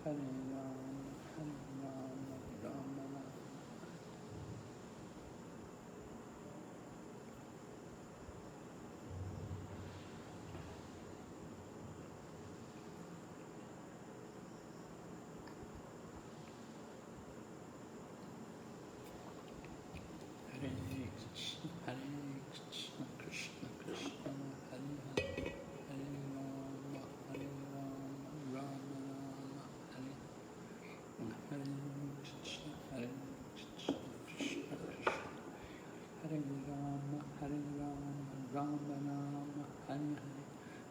Hare Rama, Hare Rama, Rama Rama.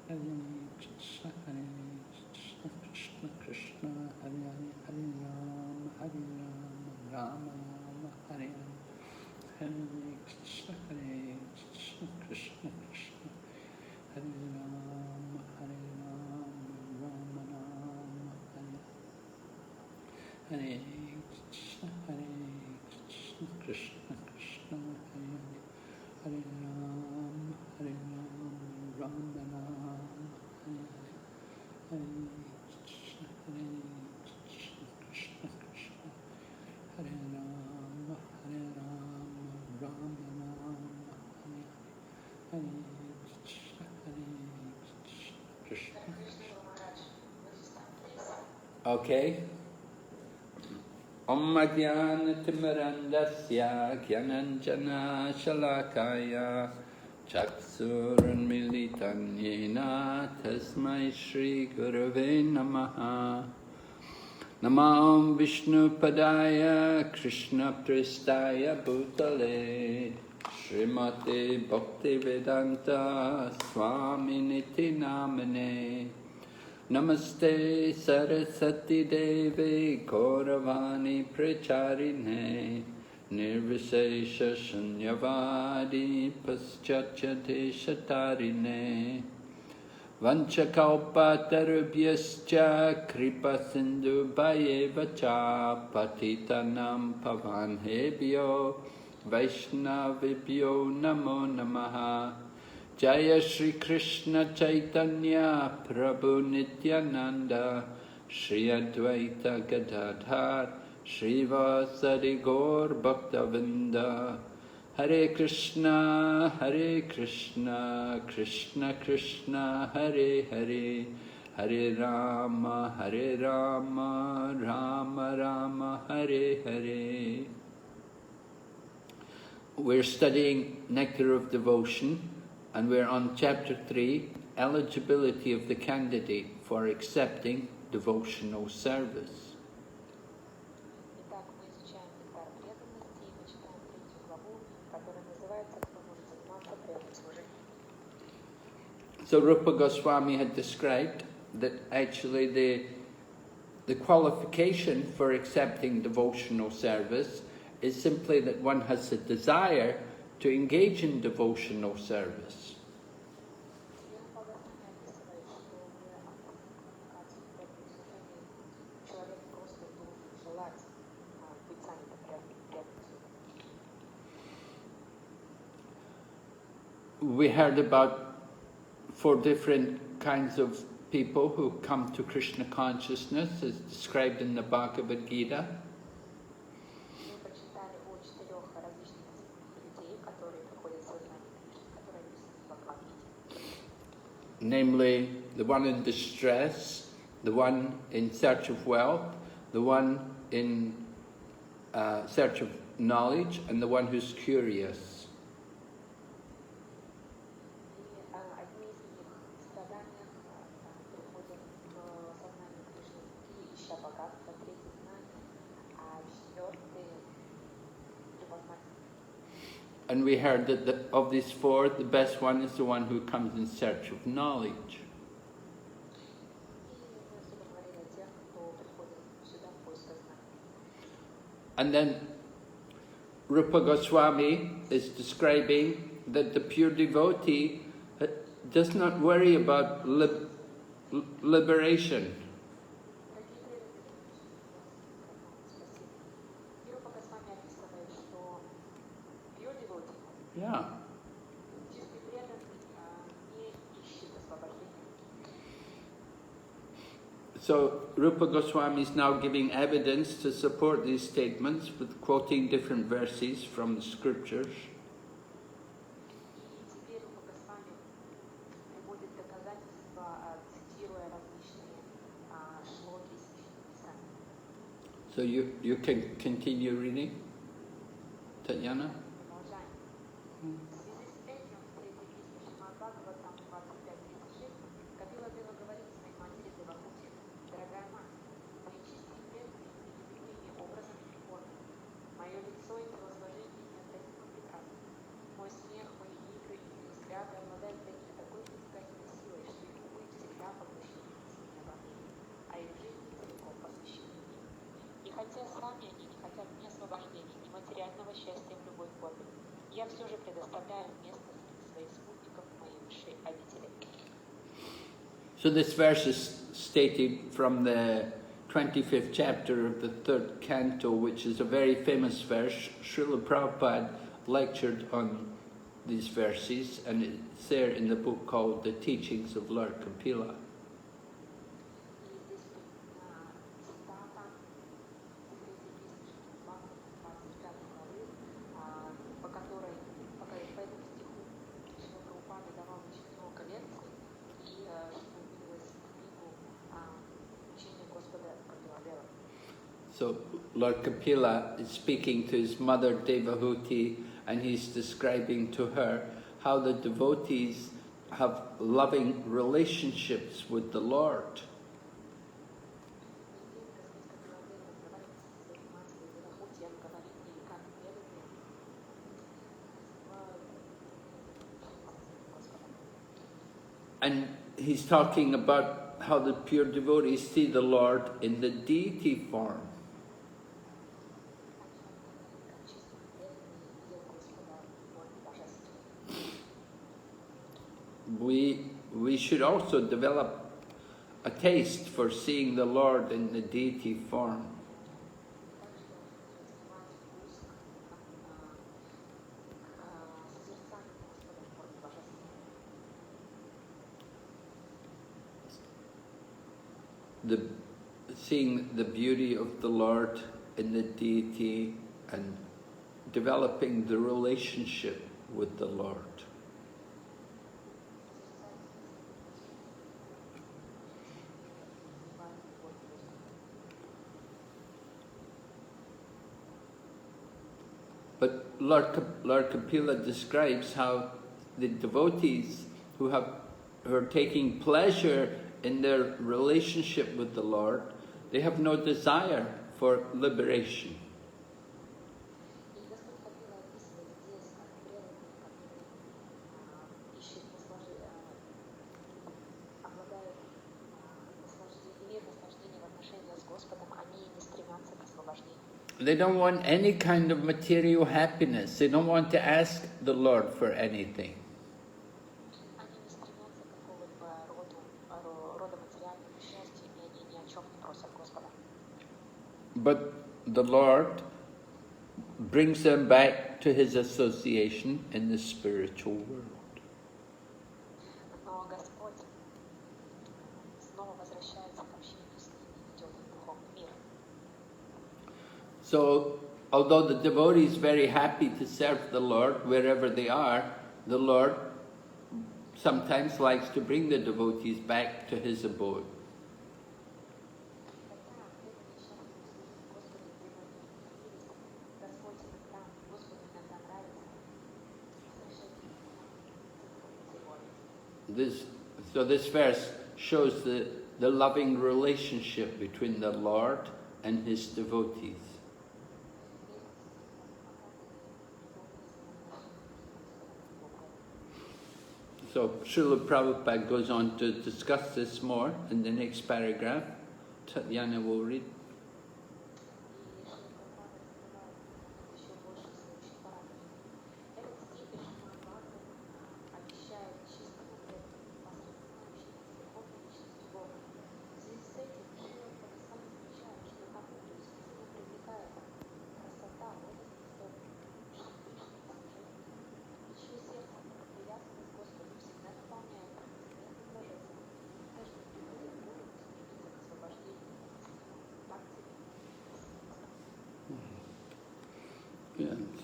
Hare Krishna, Krishna Krishna, Hare Hare, Hare Rama, Rama Rama, Hare Hare Krishna, Krishna Krishna, Hare Rama, Rama Rama, Hare Hare, Hare Krishna, Krishna Krishna, Hare Hare, Hare Rama, Rama Rama, Hare Hare. Hare Krishna, Krishna Krishna, Hare Rama, Rama Rama, Hare Hare Krishna, Krishna Krishna, Hare Hare, Hare Rama, Rama Rama, Hare Hare Krishna, Krishna Krishna, Hare Rama, Rama Rama, Hare Hare Krishna, Krishna Krishna. Okay. Om Madhyanatimurandasya Gyananjana Shalakaya Chaksuranmilitan Yena Tasmai Shri Gurave Namaha. Namam Vishnu Padaya Krishna Pristaya Bhutale Srimate Bhaktivedanta Swami Niti Namane. Namaste Saraswati Devi Gauravani Pracharine Nirvishesha Shunyavadi Paschatya Deshatarine Vanchakalpatarubhyascha Kripa Sindhu Bhayevacha Patitanam Pavanhebhyo Vaishnavibhyo Namo Namaha. Jaya Shri Krishna Chaitanya Prabhu Nityananda Shri Advaita Gadadhar Shri Vasadi Gaur Bhaktavinda. Hare Krishna, Krishna Krishna, Hare Hare, Hare Rama, Rama Rama, Hare Hare. We're studying Nectar of Devotion, and we're on Chapter 3, Eligibility of the Candidate for Accepting Devotional Service. So Rupa Goswami had described that actually the qualification for accepting devotional service is simply that one has a desire to engage in devotional service. We heard about 4 different kinds of people who come to Krishna consciousness, as described in the Bhagavad Gita. Namely, the one in distress, the one in search of wealth, the one in search of knowledge, and the one who's curious. And we heard that of these 4, the best one is the one who comes in search of knowledge. And then Rupa Goswami is describing that the pure devotee does not worry about liberation. Yeah. So Rupa Goswami is now giving evidence to support these statements with quoting different verses from the scriptures. So you can continue reading, Tatiana? Хотя сами они не хотят ни освобождения, ни материального счастья в любой форме, я все же предоставляю место среди своих спутников в моей высшей обители. So this verse is stated from the 25th chapter of the 3rd canto, which is a very famous verse. Srila Prabhupada lectured on these verses, and it's there in the book called The Teachings of Lord Kapila. So Lord Kapila is speaking to his mother Devahuti, and he's describing to her how the devotees have loving relationships with the Lord. And he's talking about how the pure devotees see the Lord in the deity form. We should also develop a taste for seeing the Lord in the deity form. Seeing the beauty of the Lord in the deity and developing the relationship with the Lord. But Lord Kapila describes how the devotees who are taking pleasure in their relationship with the Lord, they have no desire for liberation. They don't want any kind of material happiness. They don't want to ask the Lord for anything. But the Lord brings them back to His association in the spiritual world. So, although the devotee is very happy to serve the Lord wherever they are, the Lord sometimes likes to bring the devotees back to His abode. This verse shows the loving relationship between the Lord and His devotees. So Srila Prabhupada goes on to discuss this more in the next paragraph. Tatyana will read.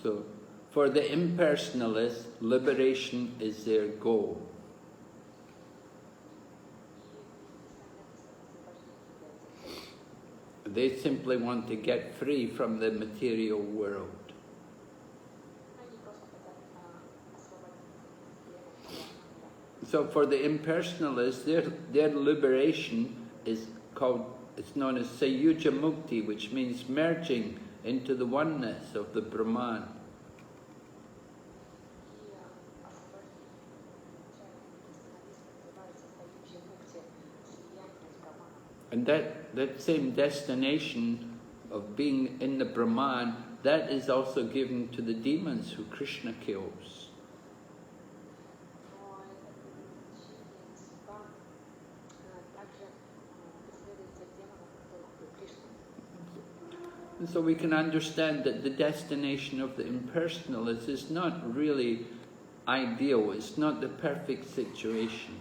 So, for the impersonalists, liberation is their goal. They simply want to get free from the material world. So for the impersonalists, their liberation is called, it's known as Sayuja Mukti, which means merging into the oneness of the Brahman. And that same destination of being in the Brahman, that is also given to the demons who Krishna kills. And so we can understand that the destination of the impersonalists is not really ideal, it's not the perfect situation.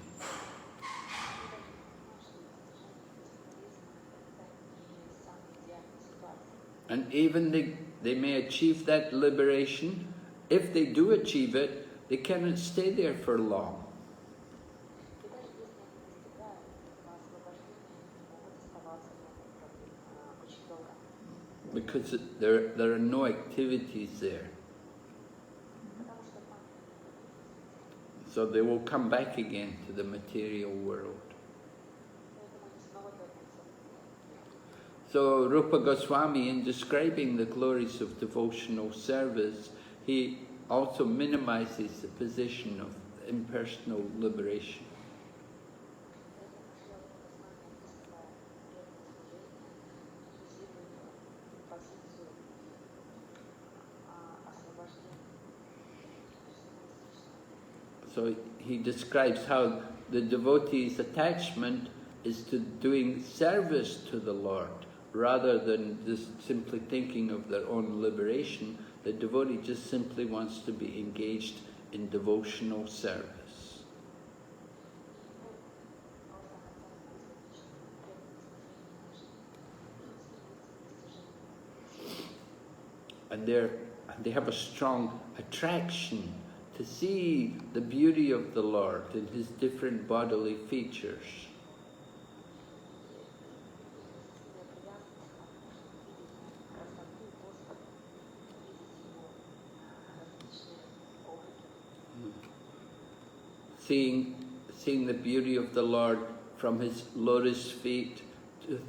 And even they may achieve that liberation. If they do achieve it, they cannot stay there for long. Because there are no activities there. So they will come back again to the material world. So Rupa Goswami, in describing the glories of devotional service, he also minimizes the position of impersonal liberation. So he describes how the devotee's attachment is to doing service to the Lord, rather than just simply thinking of their own liberation. The devotee just simply wants to be engaged in devotional service. And they have a strong attraction to see the beauty of the Lord in His different bodily features. Seeing the beauty of the Lord from His lotus feet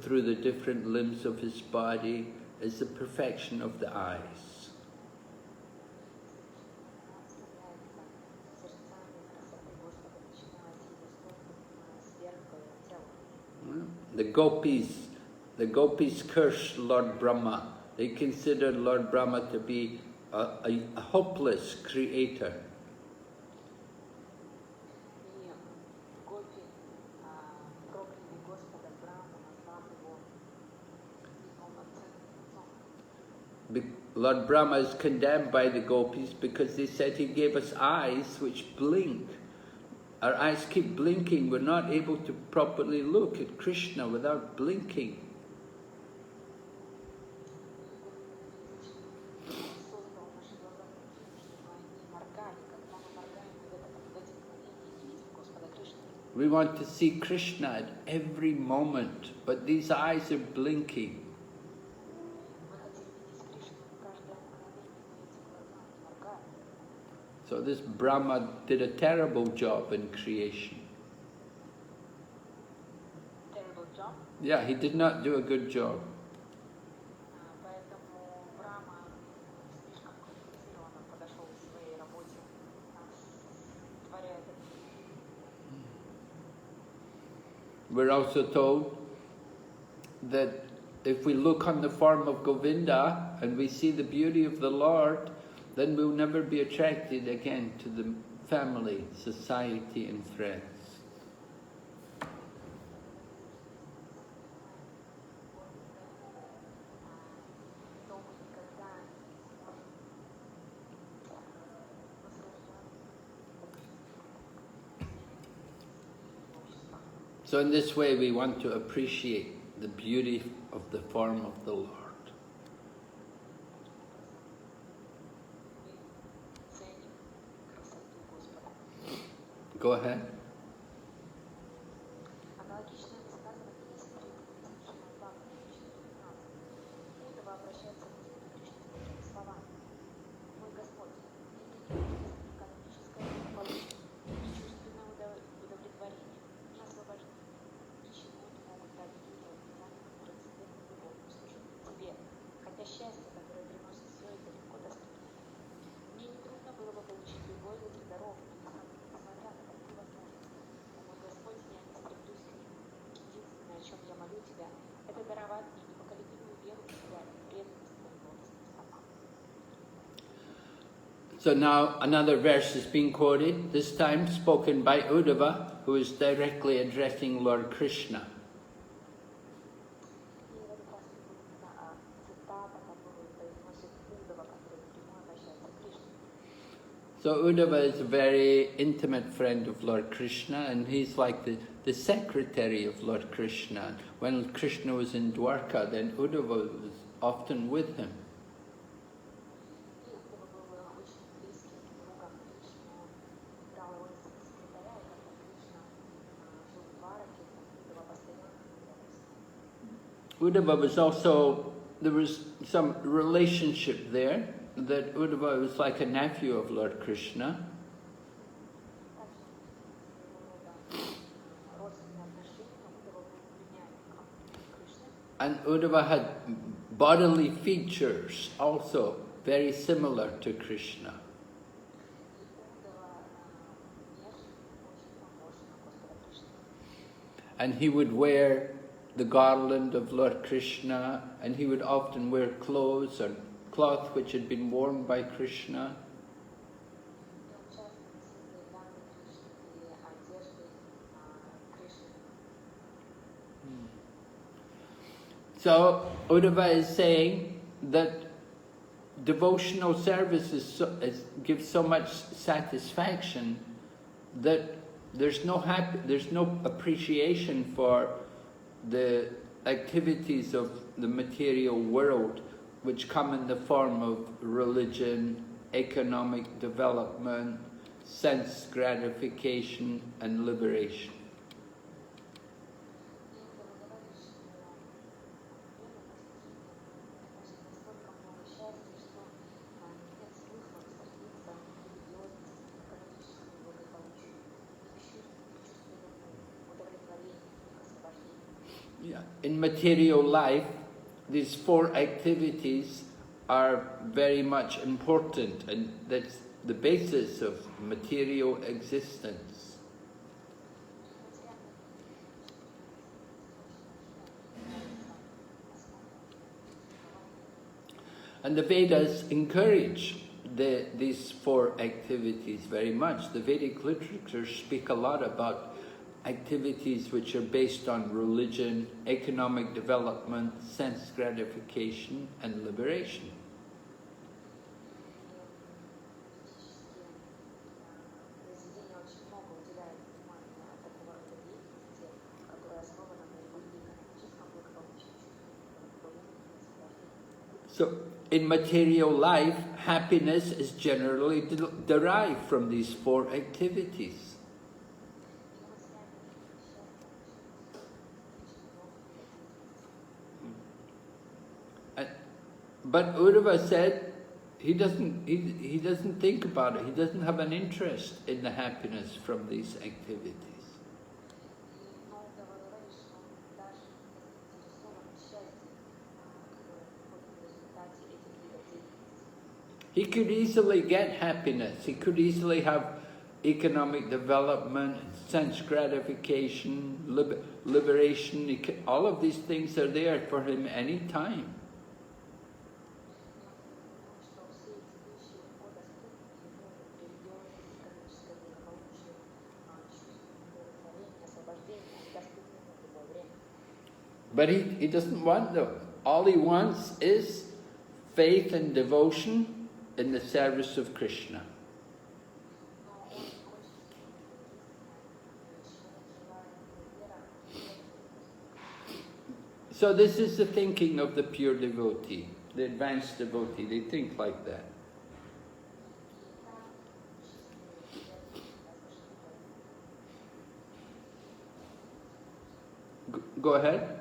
through the different limbs of His body is the perfection of the eyes. The gopis curse Lord Brahma. They consider Lord Brahma to be a hopeless creator. Lord Brahma is condemned by the gopis because they said he gave us eyes which blink. Our eyes keep blinking. We're not able to properly look at Krishna without blinking. We want to see Krishna at every moment, but these eyes are blinking. So this Brahma did a terrible job in creation. Terrible job? Yeah, he did not do a good job. We're also told that if we look on the form of Govinda and we see the beauty of the Lord, then we'll never be attracted again to the family, society and friends. So in this way we want to appreciate the beauty of the form of the Lord. Go ahead. Аналогичное высказывание есть при Шримад Бхагаватам 4.15. Удава обращается к Господу Кришне с такими словами. Мой Господь, мне не требуется экономическое благополучие, ни чувственное удовлетворение, ни освобождение. Ничего не могут дать мне воспоминания, которые целиком любовью служат Тебе, хотя счастье, которое приносит все это, легко доступно. Мне не трудно было бы получить любой из этих даров, но несмотря на такую возможность, мой Господь, я не стремлюсь к ним. Единственное, о чем я молю Тебя, это даровать мне непоколебимую веру в Тебя и преданность Твоим лотосным стопам. So now another verse is being quoted, this time spoken by Uddhava, who is directly addressing Lord Krishna. И в этот раз приводится цитата, которую произносит Удава, который прямой обращается к Кришне. So Uddhava is a very intimate friend of Lord Krishna, and he's like the secretary of Lord Krishna. When Krishna was in Dwarka, then Uddhava was often with him. И Удава был очень близким другом Кришны, он брал его за секретаря, и когда Кришна жил в Двараке, Удава постоянно рядом с ним. Uddhava was also, there was some relationship there, that Uddhava was like a nephew of Lord Krishna. And Uddhava had bodily features also very similar to Krishna. And he would wear the garland of Lord Krishna, and he would often wear clothes or cloth which had been worn by Krishna. So Uddhava is saying that devotional service gives so much satisfaction that there's no appreciation for the activities of the material world, which come in the form of religion, economic development, sense gratification, and liberation. Yeah. In material life, these four activities are very much important, and that's the basis of material existence. And the Vedas encourage these four activities very much. The Vedic literatures speak a lot about activities which are based on religion, economic development, sense gratification, and liberation. So, in material life, happiness is generally derived from these four activities. But Uddhava said he doesn't think about it. He doesn't have an interest in the happiness from these activities. He could easily get happiness. He could easily have economic development, sense gratification, liberation. All of these things are there for him any time. But he doesn't want them. All he wants is faith and devotion in the service of Krishna. So this is the thinking of the pure devotee, the advanced devotee. They think like that. Go ahead.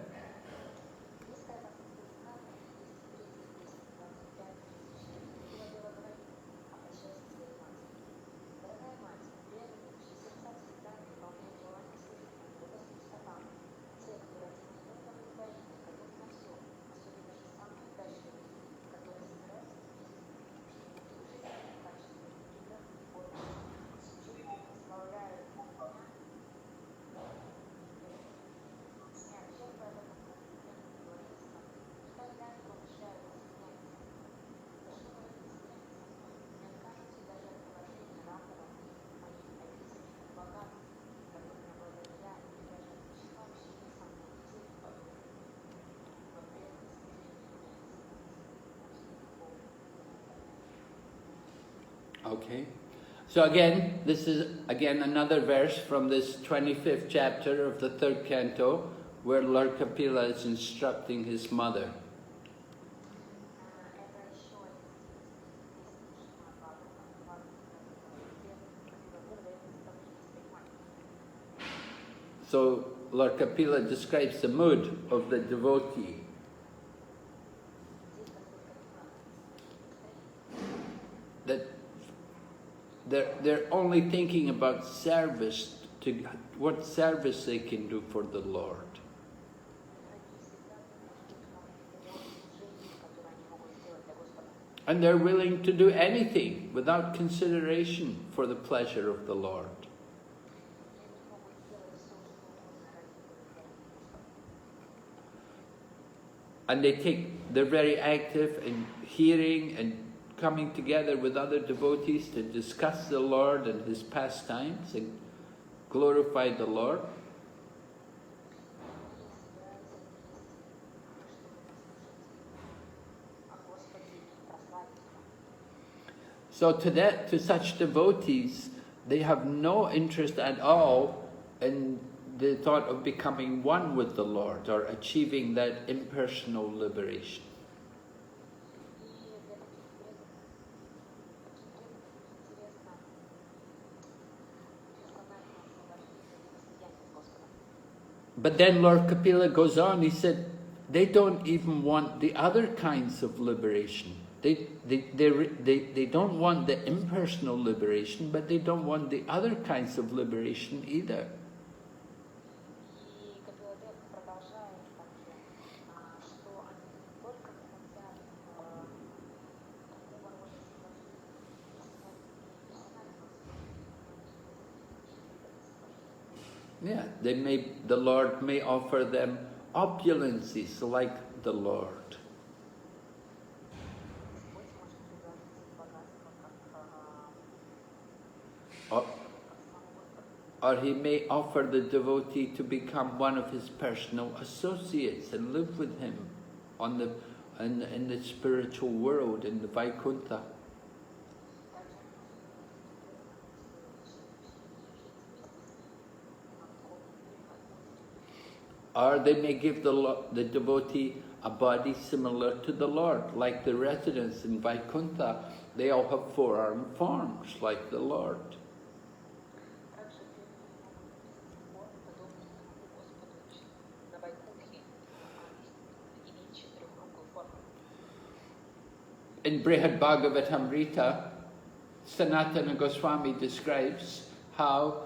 Okay. So again, this is again another verse from this 25th chapter of the 3rd canto, where Lord Kapila is instructing his mother. So Lord Kapila describes the mood of the devotee. That they're only thinking about service, to what service they can do for the Lord. And they're willing to do anything without consideration for the pleasure of the Lord. And they're very active in hearing and coming together with other devotees to discuss the Lord and His pastimes and glorify the Lord. So to such devotees, they have no interest at all in the thought of becoming one with the Lord or achieving that impersonal liberation. But then Lord Kapila goes on, he said, they don't even want the other kinds of liberation. They don't want the impersonal liberation, but they don't want the other kinds of liberation either. Yeah, the Lord may offer them opulences like the Lord. Or He may offer the devotee to become one of His personal associates and live with Him in the spiritual world, in the Vaikuntha. Or they may give the devotee a body similar to the Lord, like the residents in Vaikuntha. They all have four-armed forms, like the Lord. In Brihad Bhagavatamrita, Sanatana Goswami describes how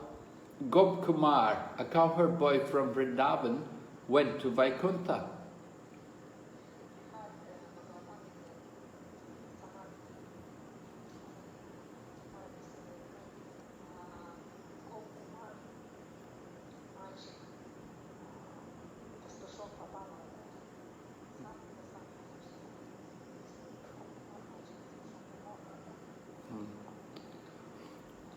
Gop Kumar, a cowherd boy from Vrindavan, went to Vaikuntha.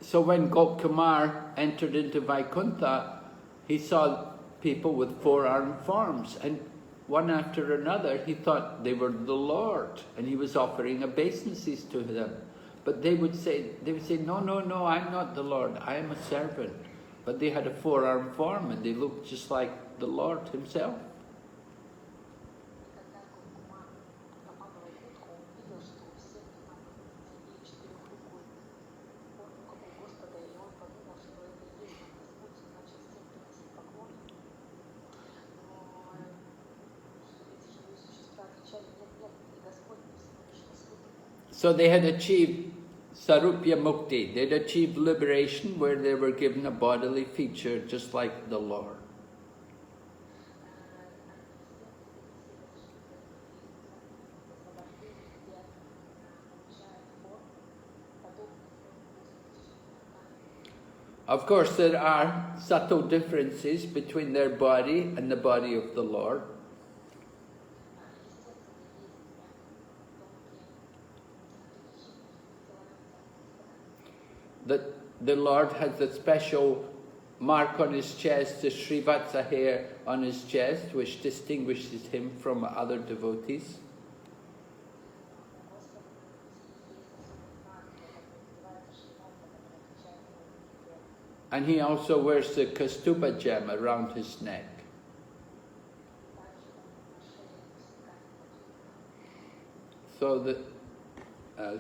So when Gop Kumar entered into Vaikuntha, he saw people with four-armed forms, and one after another he thought they were the Lord, and he was offering obeisances to them. But they would say, no, no, no, I'm not the Lord, I am a servant. But they had a four-armed form, and they looked just like the Lord Himself. So they had achieved Sarupya Mukti. They'd achieved liberation where they were given a bodily feature just like the Lord. Of course, there are subtle differences between their body and the body of the Lord. That the Lord has a special mark on his chest, the Srivatsa hair on his chest, which distinguishes him from other devotees. And he also wears the Kaustubha gem around his neck. So that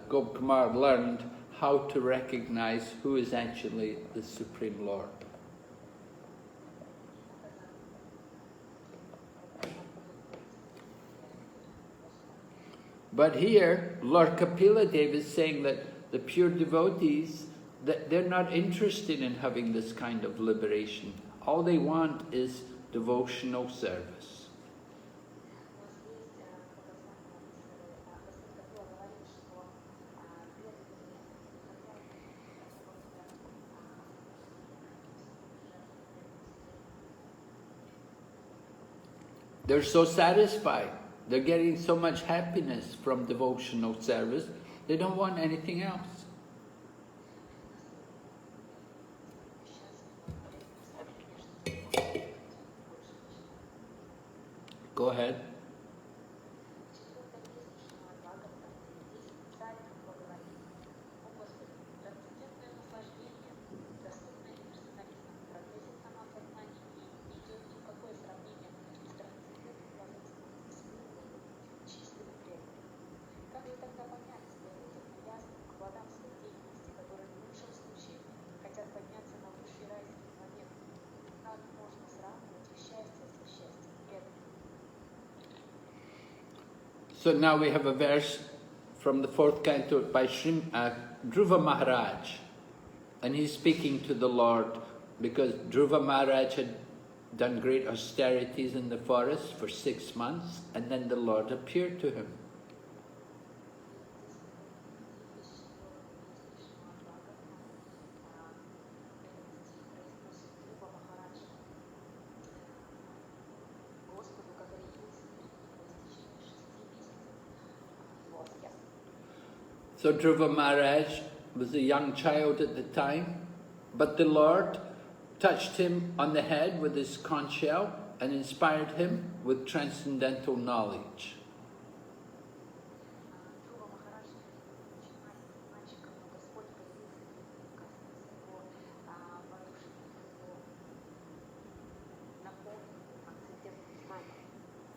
Gopkumar learned how to recognize who is actually the Supreme Lord. But here, Lord Kapila Dev is saying that the pure devotees, that they're not interested in having this kind of liberation. All they want is devotional service. They're so satisfied. They're getting so much happiness from devotional service. They don't want anything else. Go ahead. So now we have a verse from the 4th canto by Dhruva Maharaj. And he's speaking to the Lord because Dhruva Maharaj had done great austerities in the forest for 6 months, and then the Lord appeared to him. So Dhruva Maharaj was a young child at the time, but the Lord touched him on the head with his conch shell and inspired him with transcendental knowledge.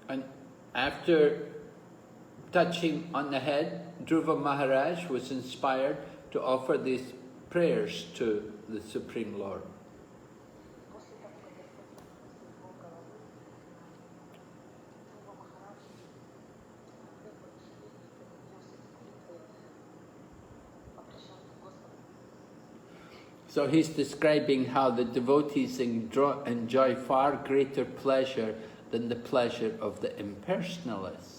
And after touching on the head, Dhruva Maharaj was inspired to offer these prayers to the Supreme Lord. So he's describing how the devotees enjoy far greater pleasure than the pleasure of the impersonalists.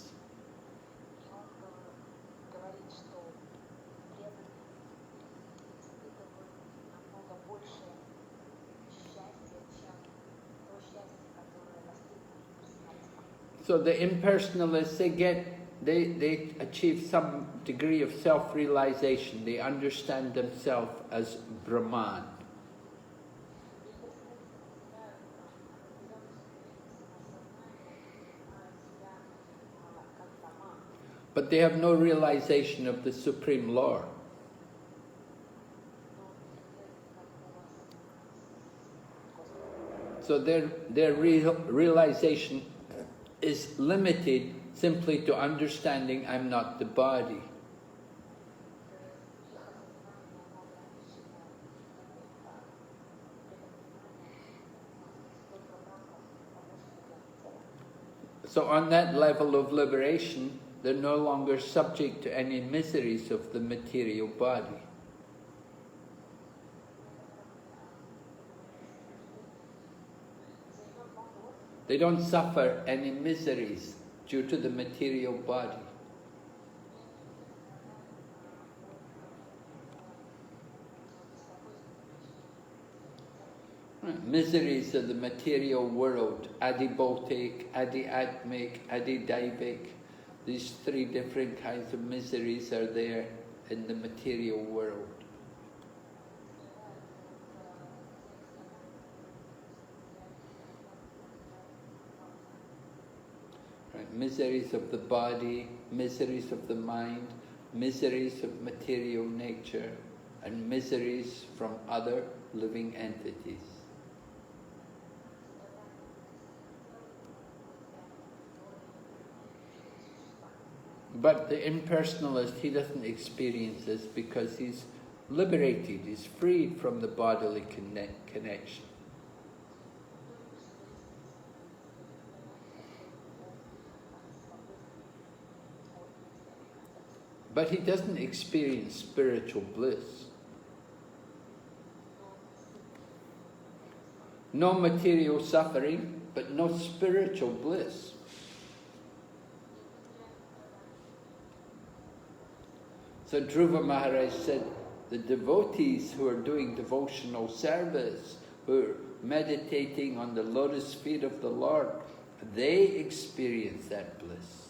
So the impersonalists, they achieve some degree of self-realization. They understand themselves as Brahman. But they have no realization of the Supreme Lord. So their realization is limited simply to understanding I'm not the body. So on that level of liberation, they're no longer subject to any miseries of the material body. They don't suffer any miseries due to the material body. Miseries of the material world, adibhotic, adiatmic, adidaivik. These three different kinds of miseries are there in the material world. Right? Miseries of the body, miseries of the mind, miseries of material nature, and miseries from other living entities. But the impersonalist, he doesn't experience this because he's liberated, he's freed from the bodily connection. But he doesn't experience spiritual bliss. No material suffering, but no spiritual bliss. So Dhruva Maharaj said, the devotees who are doing devotional service, who are meditating on the lotus feet of the Lord, they experience that bliss.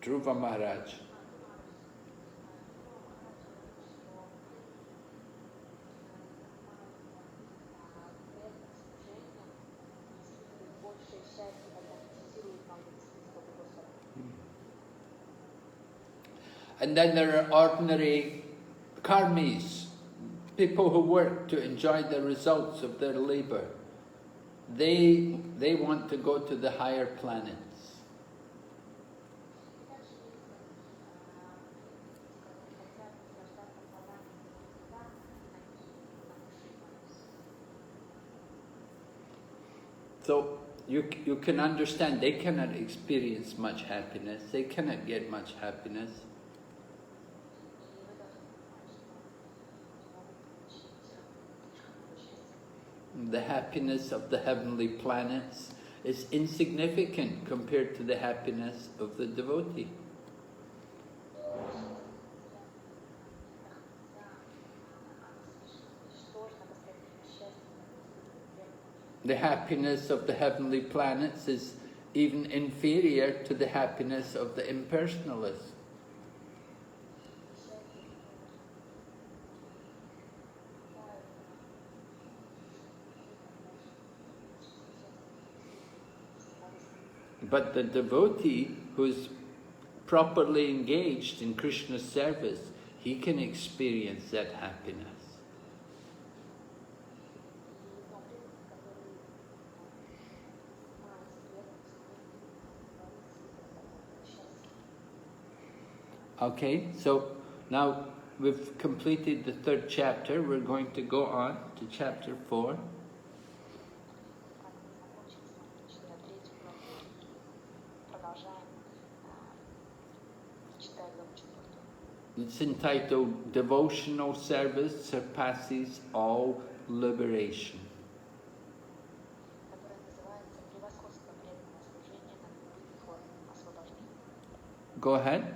Dhruva Maharaj. And then there are ordinary karmis, people who work to enjoy the results of their labor. They want to go to the higher planets. So you can understand they cannot experience much happiness, they cannot get much happiness. The happiness of the heavenly planets is insignificant compared to the happiness of the devotee. The happiness of the heavenly planets is even inferior to the happiness of the impersonalists. But the devotee who's properly engaged in Krishna's service, he can experience that happiness. Okay, so now we've completed the third chapter. We're going to go on to chapter 4. It's entitled Devotional Service Surpasses All Liberation. Go ahead.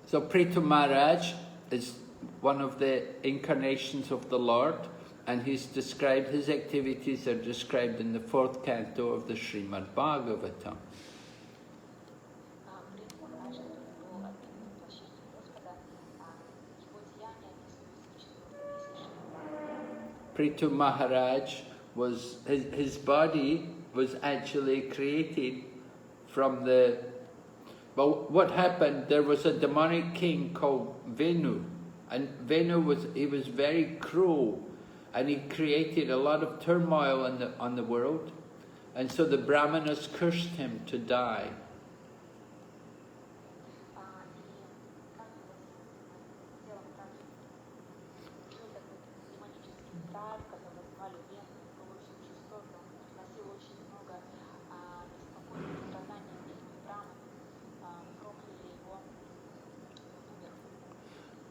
So Prithu Maharaj is one of the incarnations of the Lord, and he's described, his activities are described in the 4th canto of the Srimad Bhagavatam. Prithu Maharaj was, his body was actually created from the, well, what happened, there was a demonic king called Venu, and Venu was, he was very cruel, and he created a lot of turmoil on the world, and so the Brahmanas cursed him to die.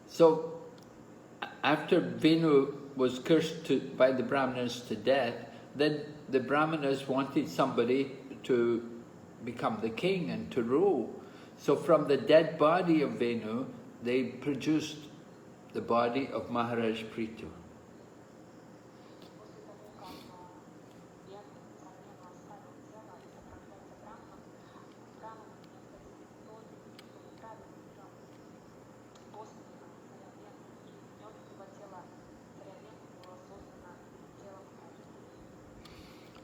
So, after Venu was cursed by the Brahmanas to death, then the Brahmanas wanted somebody to become the king and to rule. So from the dead body of Venu, they produced the body of Maharaj Prithu.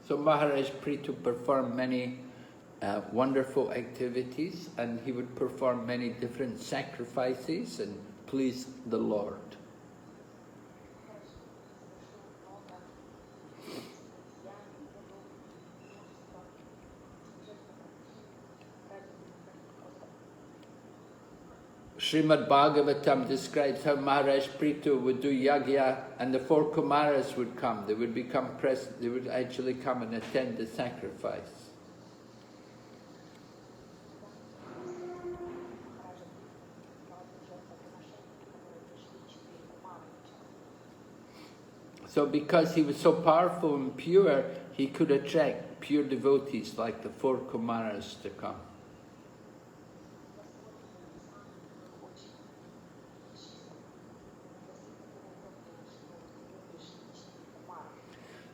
So Maharaj Prithu performed many wonderful activities, and he would perform many different sacrifices and please the Lord. Srimad Bhagavatam describes how Maharaj Prithu would do yagya, and the 4 Kumaras would come. They would become present. They would actually come and attend the sacrifice. So because he was so powerful and pure, he could attract pure devotees like the 4 Kumaras to come.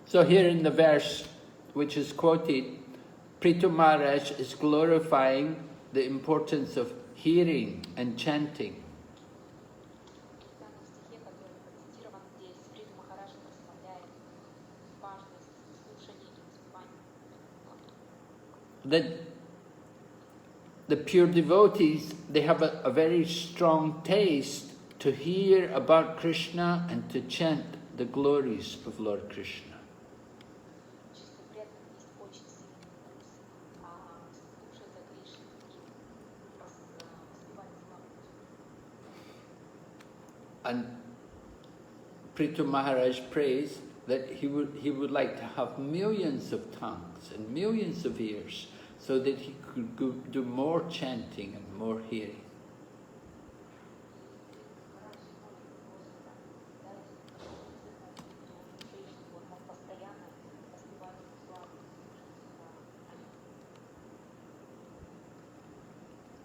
So here in the verse which is quoted, Prithu Maharaj is glorifying the importance of hearing and chanting. That the pure devotees, they have a very strong taste to hear about Krishna and to chant the glories of Lord Krishna. And Prithu Maharaj prays that he would like to have millions of tongues and millions of ears so that he could do more chanting and more hearing.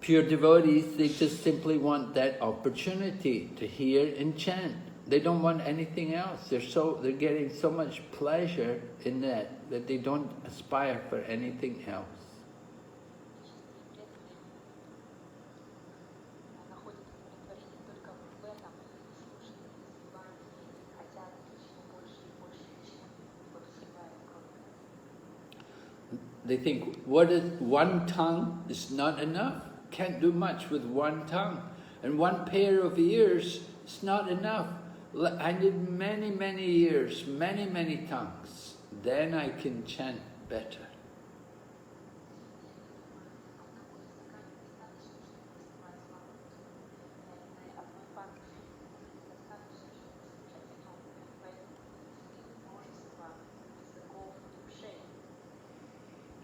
Pure devotees, they just simply want that opportunity to hear and chant. They don't want anything else. They're getting so much pleasure in that they don't aspire for anything else. They think, what is one tongue is not enough. Can't do much with one tongue. And one pair of ears is not enough. I need many, many ears, many, many tongues. Then I can chant better.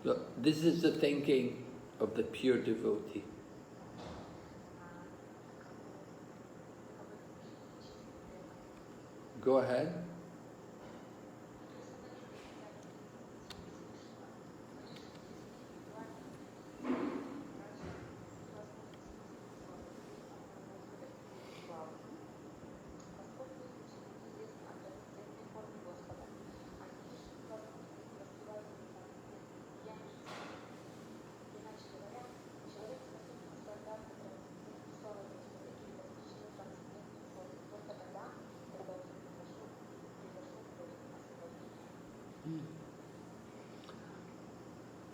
So this is the thinking of the pure devotee. Go ahead.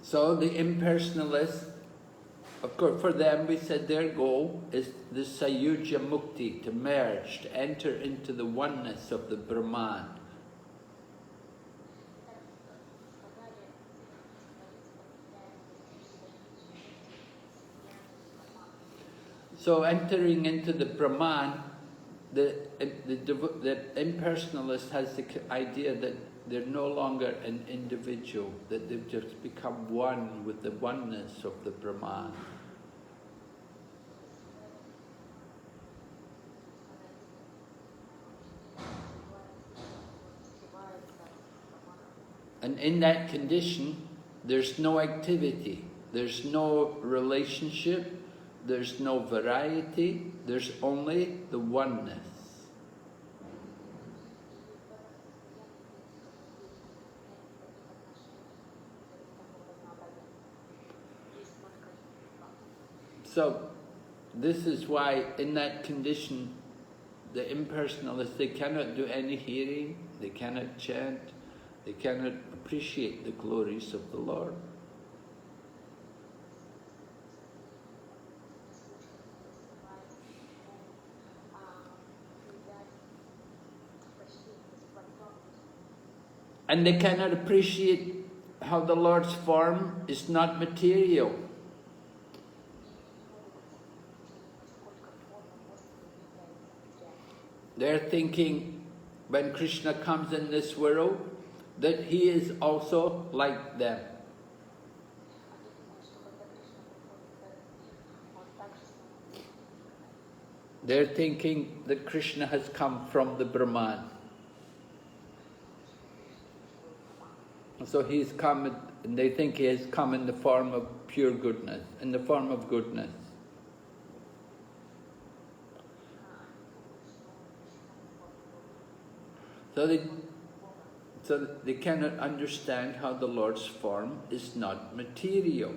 So the impersonalists, of course, for them we said their goal is the Sayuja Mukti, to merge, to enter into the oneness of the Brahman. So entering into the Brahman, the impersonalist has the idea that they're no longer an individual, that they've just become one with the oneness of the Brahman. And in that condition, there's no activity, there's no relationship, there's no variety, there's only the oneness. So, this is why in that condition, the impersonalists, they cannot do any hearing, they cannot chant, they cannot appreciate the glories of the Lord. And they cannot appreciate how the Lord's form is not material. They're thinking, when Krishna comes in this world, that he is also like them. They're thinking that Krishna has come from the Brahman. So he's come, and they think he has come in the form of pure goodness, in the form of goodness. So they cannot understand how the Lord's form is not material.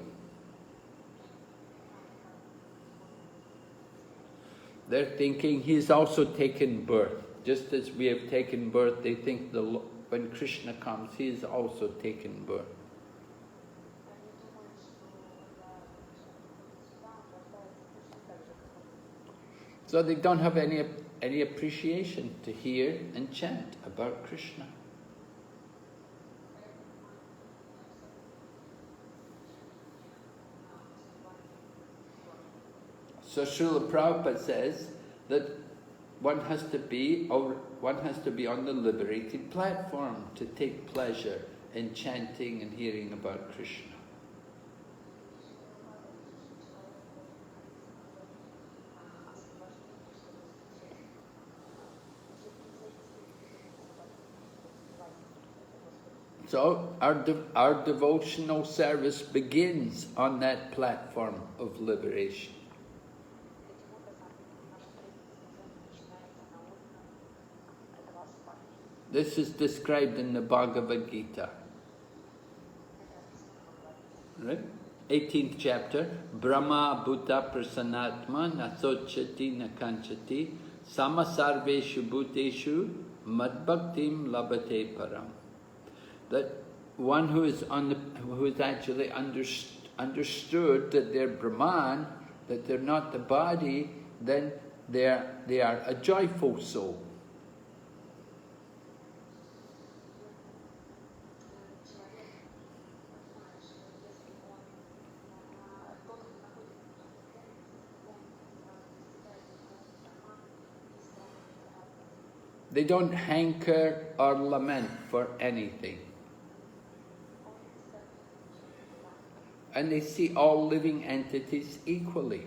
They're thinking he's also taken birth. Just as we have taken birth, they think when Krishna comes, he is also taken birth. So they don't have any appreciation to hear and chant about Krishna. So Srila Prabhupada says that one has to be on the liberated platform to take pleasure in chanting and hearing about Krishna. So our devotional service begins on that platform of liberation. This is described in the Bhagavad Gita. Right? 18th chapter. Brahma Bhuta Prasanatma Nasochati Nakanchati Samasarveshu Bhuteshu Madbhaktim Labhate Param. That one who is actually understood that they're Brahman, that they're not the body, then they are a joyful soul. They don't hanker or lament for anything. And they see all living entities equally.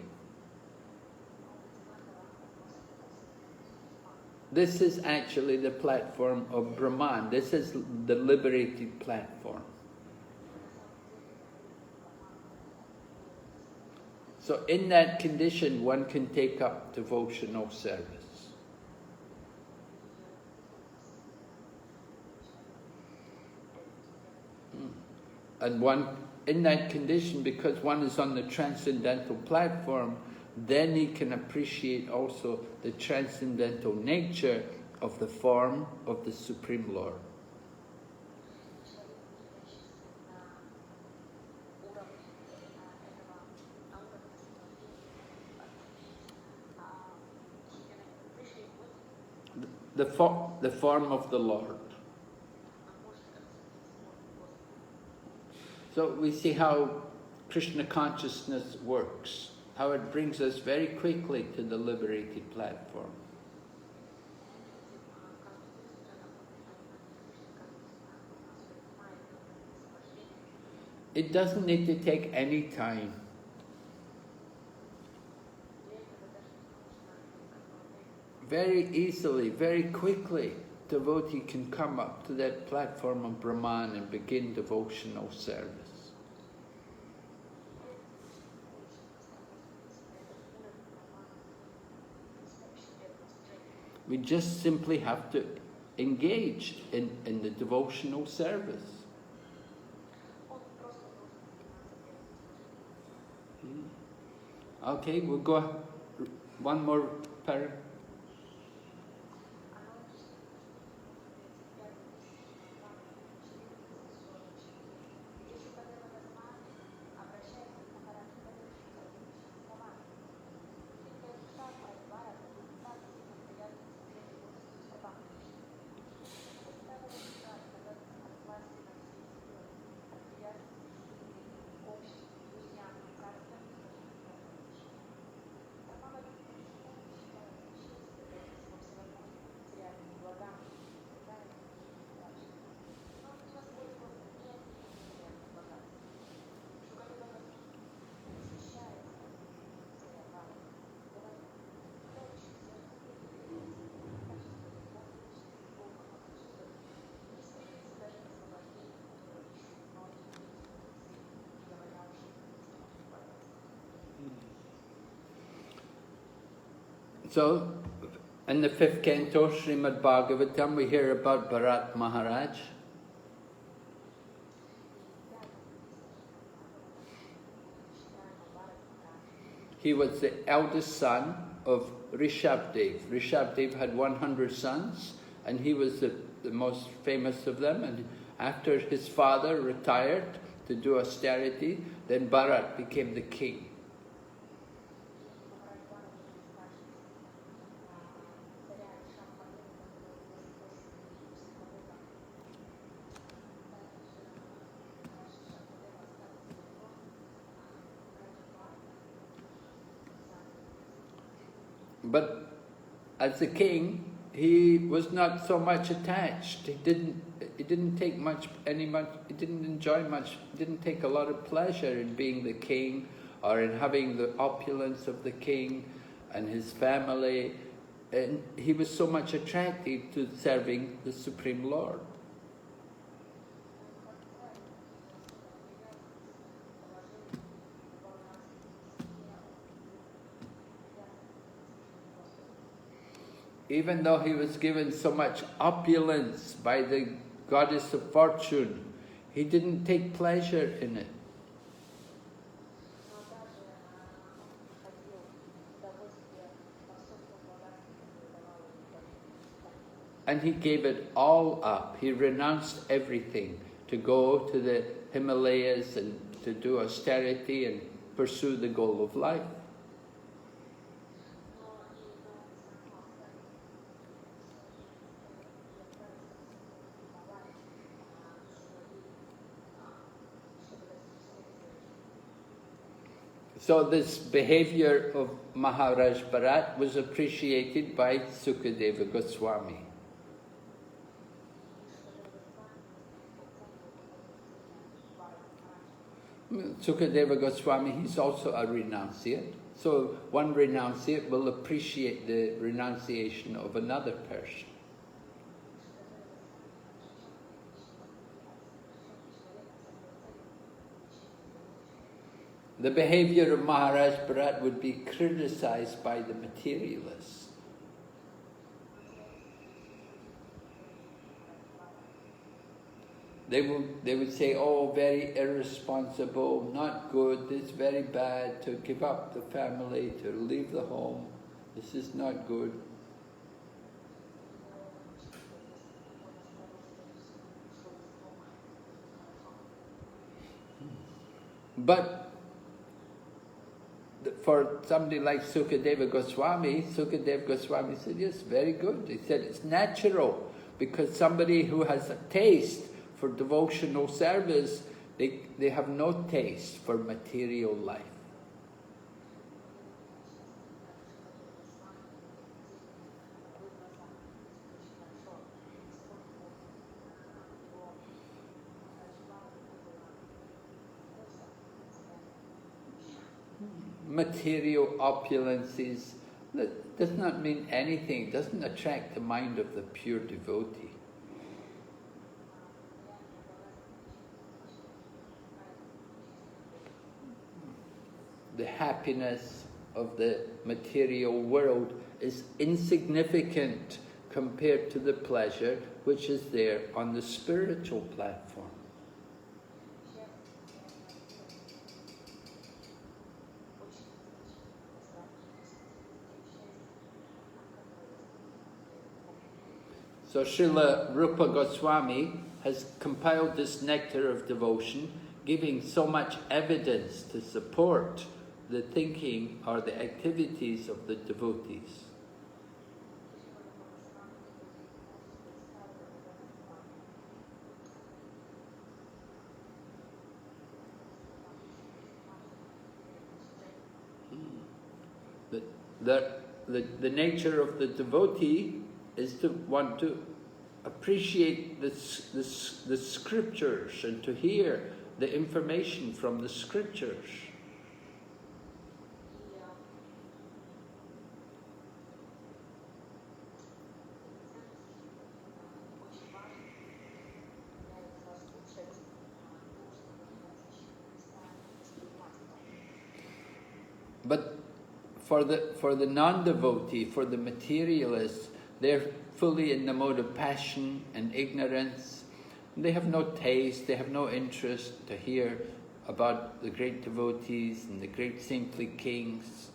This is actually the platform of Brahman. This is the liberated platform. So in that condition, one can take up devotional service. And one, in that condition, because one is on the transcendental platform, then he can appreciate also the transcendental nature of the form of the Supreme Lord. the form of the Lord. So we see how Krishna consciousness works, how it brings us very quickly to the liberated platform. It doesn't need to take any time. Very easily, very quickly, devotee can come up to that platform of Brahman and begin devotional service. We just simply have to engage in the devotional service. Okay, we'll go one more paragraph. So, in the 5th canto, Srimad Bhagavatam, we hear about Bharat Maharaj. He was the eldest son of Rishabdev. Rishabdev had 100 sons, and he was the most famous of them. And after his father retired to do austerity, then Bharat became the king. But as a king, he was not so much attached. He didn't take a lot of pleasure in being the king or in having the opulence of the king and his family. And he was so much attracted to serving the Supreme Lord. Even though he was given so much opulence by the goddess of fortune, he didn't take pleasure in it. And he gave it all up. He renounced everything to go to the Himalayas and to do austerity and pursue the goal of life. So this behavior of Maharaj Bharat was appreciated by Sukadeva Goswami. Sukadeva Goswami, he's also a renunciate. So one renunciate will appreciate the renunciation of another person. The behavior of Maharaj Bharat would be criticized by the materialists. They would say, oh, very irresponsible, not good, it's very bad to give up the family, to leave the home. This is not good. But for somebody like Sukadeva Goswami said, yes, very good. He said it's natural, because somebody who has a taste for devotional service, they have no taste for material life. Material opulences, that does not mean anything. It doesn't attract the mind of the pure devotee. The happiness of the material world is insignificant compared to the pleasure which is there on the spiritual platform. So Srila Rupa Goswami has compiled this nectar of devotion, giving so much evidence to support the thinking or the activities of the devotees. The nature of the devotee is to want to appreciate the scriptures and to hear the information from the scriptures. But for the non-devotee, for the materialist, they're fully in the mode of passion and ignorance. They have no taste, they have no interest to hear about the great devotees and the great saintly kings.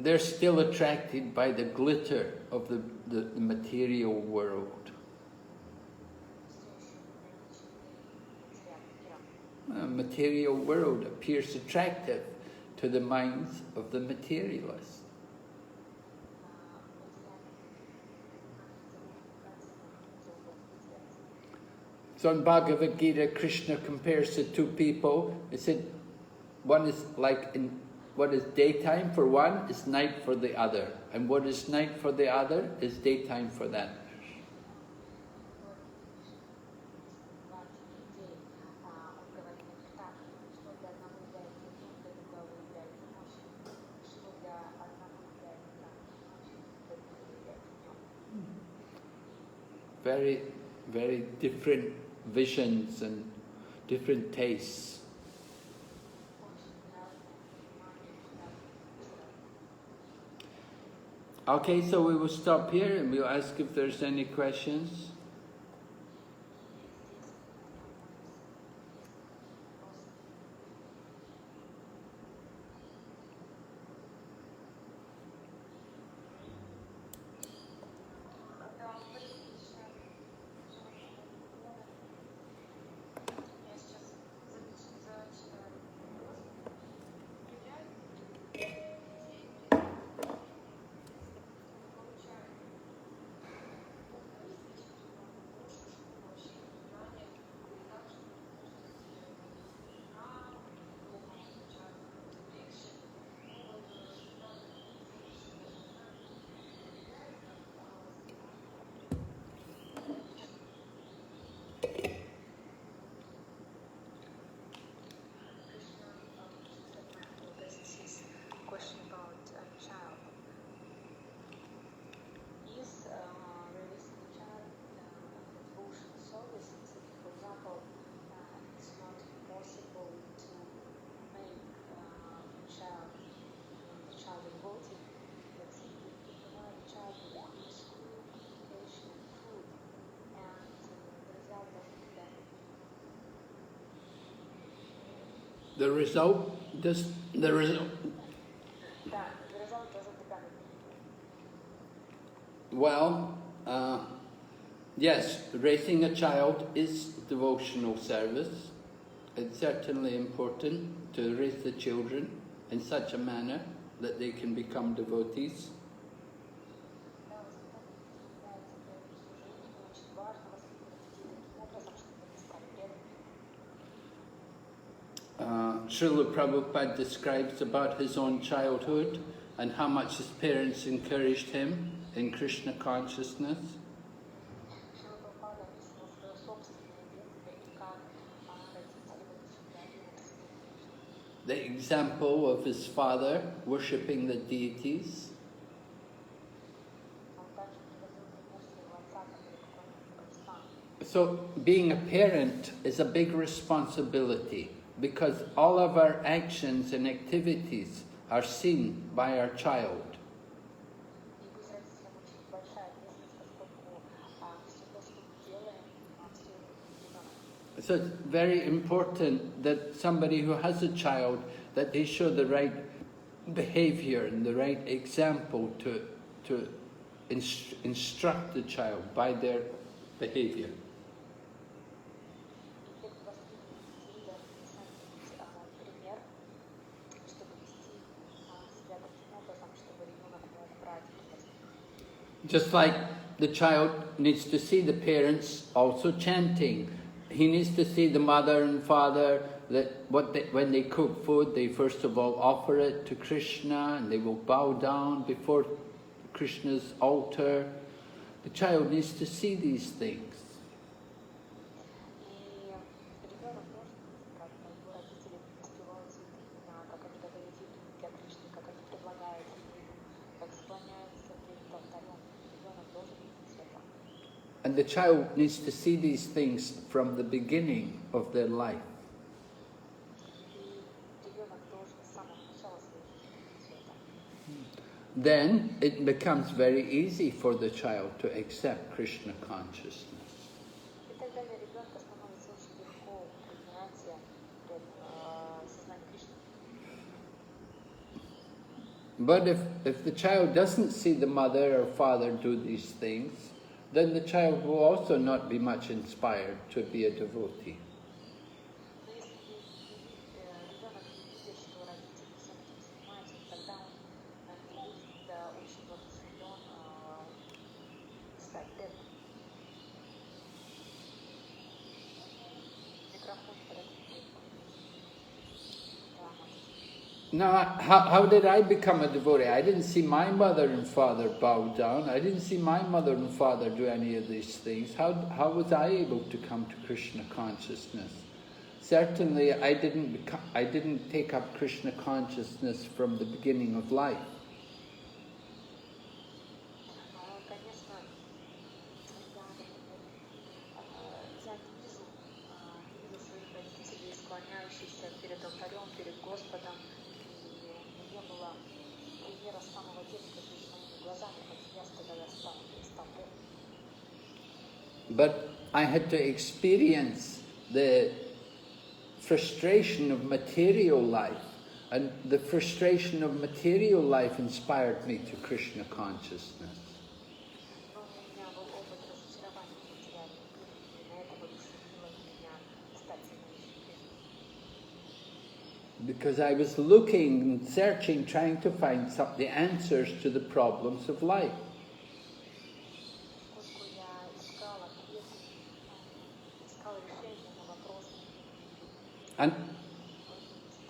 They're still attracted by the glitter of the material world. The material world appears attractive to the minds of the materialists. So in Bhagavad Gita, Krishna compares the two people. He said, one is like what is daytime for one is night for the other, and what is night for the other is daytime for that. Very, very different visions and different tastes. Okay, so we will stop here and we'll ask if there's any questions. The result, the result. Да, the result doesn't depend on me. Well, yes, raising a child is devotional service. It's certainly important to raise the children in such a manner that they can become devotees. Да, воспитание является служением, очень важно воспитывать детей таким образом, чтобы они стали преданными. Srila Prabhupada describes about his own childhood and how much his parents encouraged him in Krishna consciousness. Шрила Прабхупада описывал свое собственное детство и как родители воодушевляли его к The example of his father worshipping the deities. Он также приводил пример своего отца, который поклонялся божествам. So being a parent is a big responsibility because all of our actions and activities are seen by our child. И быть родителем очень большая ответственность, поскольку все то, что мы делаем, все это видит ребенок. So it's very important that somebody who has a child, that they show the right behavior and the right example to instruct the child by their behavior. И те, кто воспитывает детей, должны сами видеть пример, чтобы вести себя таким образом, чтобы ребенок мог брать пример. Just like the child needs to see the parents also chanting. He needs to see the mother and father that when they cook food, they first of all offer it to Krishna and they will bow down before Krishna's altar. The child needs to see these things. И ребенок должен видеть, как его родители воспевают святые имена, как они готовят еду для Кришны, как они предлагают ему еду, как склоняются перед алтарем. Ребенок должен видеть это. And the child needs to see these things from the beginning of their life. И ребенок должен с самого начала своей жизни видеть все это. Then it becomes very easy for the child to accept Krishna consciousness. И тогда для ребенка становится очень легко принятие сознания Кришны. But if the child doesn't see the mother or father do these things, then the child will also not be much inspired to be a devotee. Но если ребенок не видит, что родители всем этим занимаются, тогда он не будет очень воодушевлен стать преданным. Микрофон подойдет. Да, Now, how did I become a devotee? I didn't see my mother and father bow down. I didn't see my mother and father do any of these things. How was I able to come to Krishna consciousness? Certainly, I didn't take up Krishna consciousness from the beginning of life. Конечно, я, например, я не видел своих родителей, склоняющихся перед алтарем, перед Господом, и не было примера с самого детства перед моими глазами, как я стал преданным. But I had to experience the frustration of material life, and the frustration of material life inspired me to Krishna consciousness. Но у меня был опыт разочарования в материальном мире, и на это воодушевило меня стать сильнейшим преданным. Because I was looking and searching, trying to find the answers to the problems of life. Поскольку я искал ответы, искал решения на вопросы, And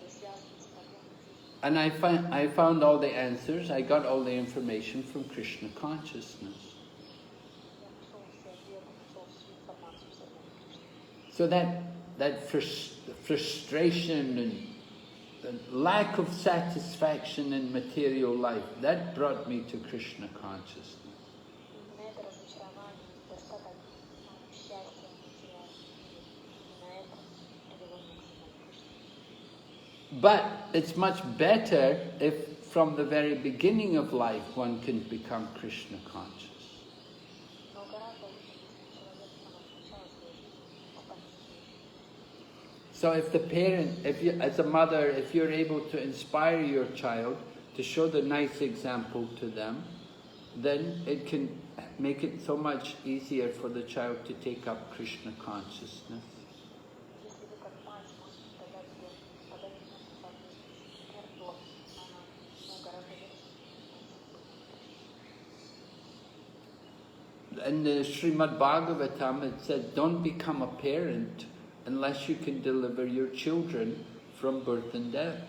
связанные с проблемами жизни. And I found all the answers, I got all the information from Krishna consciousness. Я нашел все ответы, нашел всю информацию в сознании Кришны. So that frustration and lack of satisfaction in material life, that brought me to Krishna consciousness. Именно это разочарование, недостаток счастья в материальном мире, именно это привело меня к сознанию Кришны. But it's much better if from the very beginning of life one can become Krishna conscious. Но гораздо лучше, если человек с самого начала своей жизни станет Кришной. So if the parent, as a mother, if you're able to inspire your child to show the nice example to them, then it can make it so much easier for the child to take up Krishna consciousness. Если вы как мать можете дать соответствующий пример, то гораздо легче. In the Srimad Bhagavatam it said, don't become a parent unless you can deliver your children from birth and death.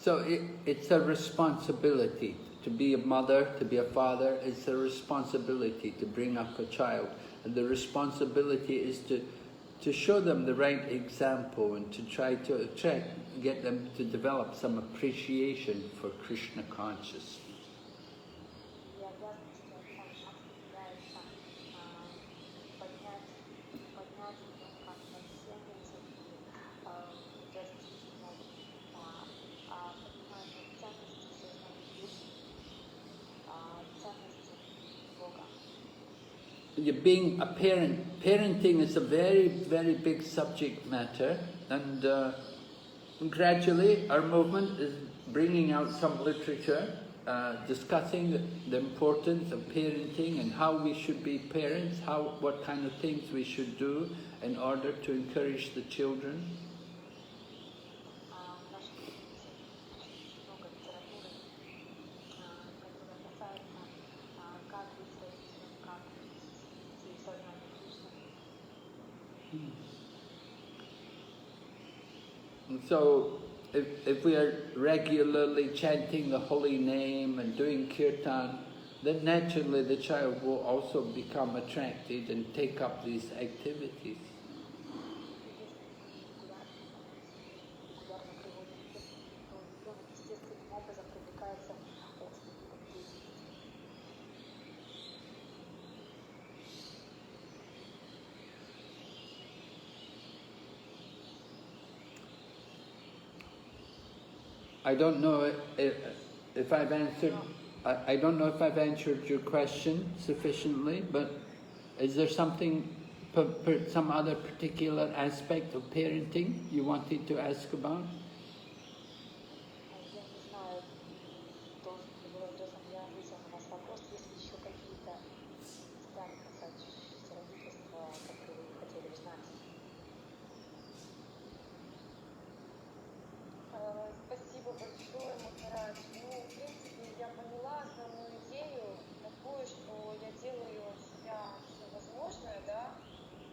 So it's a responsibility. To be a mother, to be a father, it's a responsibility to bring up a child. And the responsibility is to show them the right example and to try to get them to develop some appreciation for Krishna consciousness. Being a parent, parenting is a very, very big subject matter, and gradually our movement is bringing out some literature discussing the importance of parenting and how we should be parents, what kind of things we should do in order to encourage the children. So, if we are regularly chanting the holy name and doing kirtan, then naturally the child will also become attracted and take up these activities. I don't know if I've answered. I don't know if I've answered your question sufficiently. But is there something, some other particular aspect of parenting you wanted to ask about? Спасибо большое, Махарадж. Ну, в принципе, я поняла основную идею, такую, что я делаю от себя все возможное, да.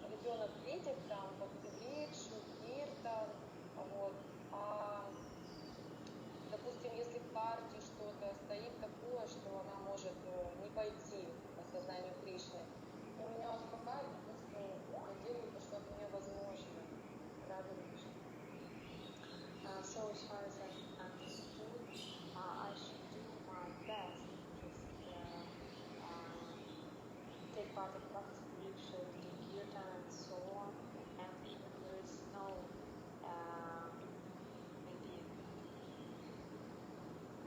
Ребенок видит там Бхакти-врикшу, киртан, вот. А, допустим, если в карте что-то стоит такое, что она может не пойти по сознанию Кришны, то меня успокаивает, что я делаю то, что от меня возможно. Правильно. So as far as I understood, I should do my best, just take part in practice, do kirtan and so on, and even there is no maybe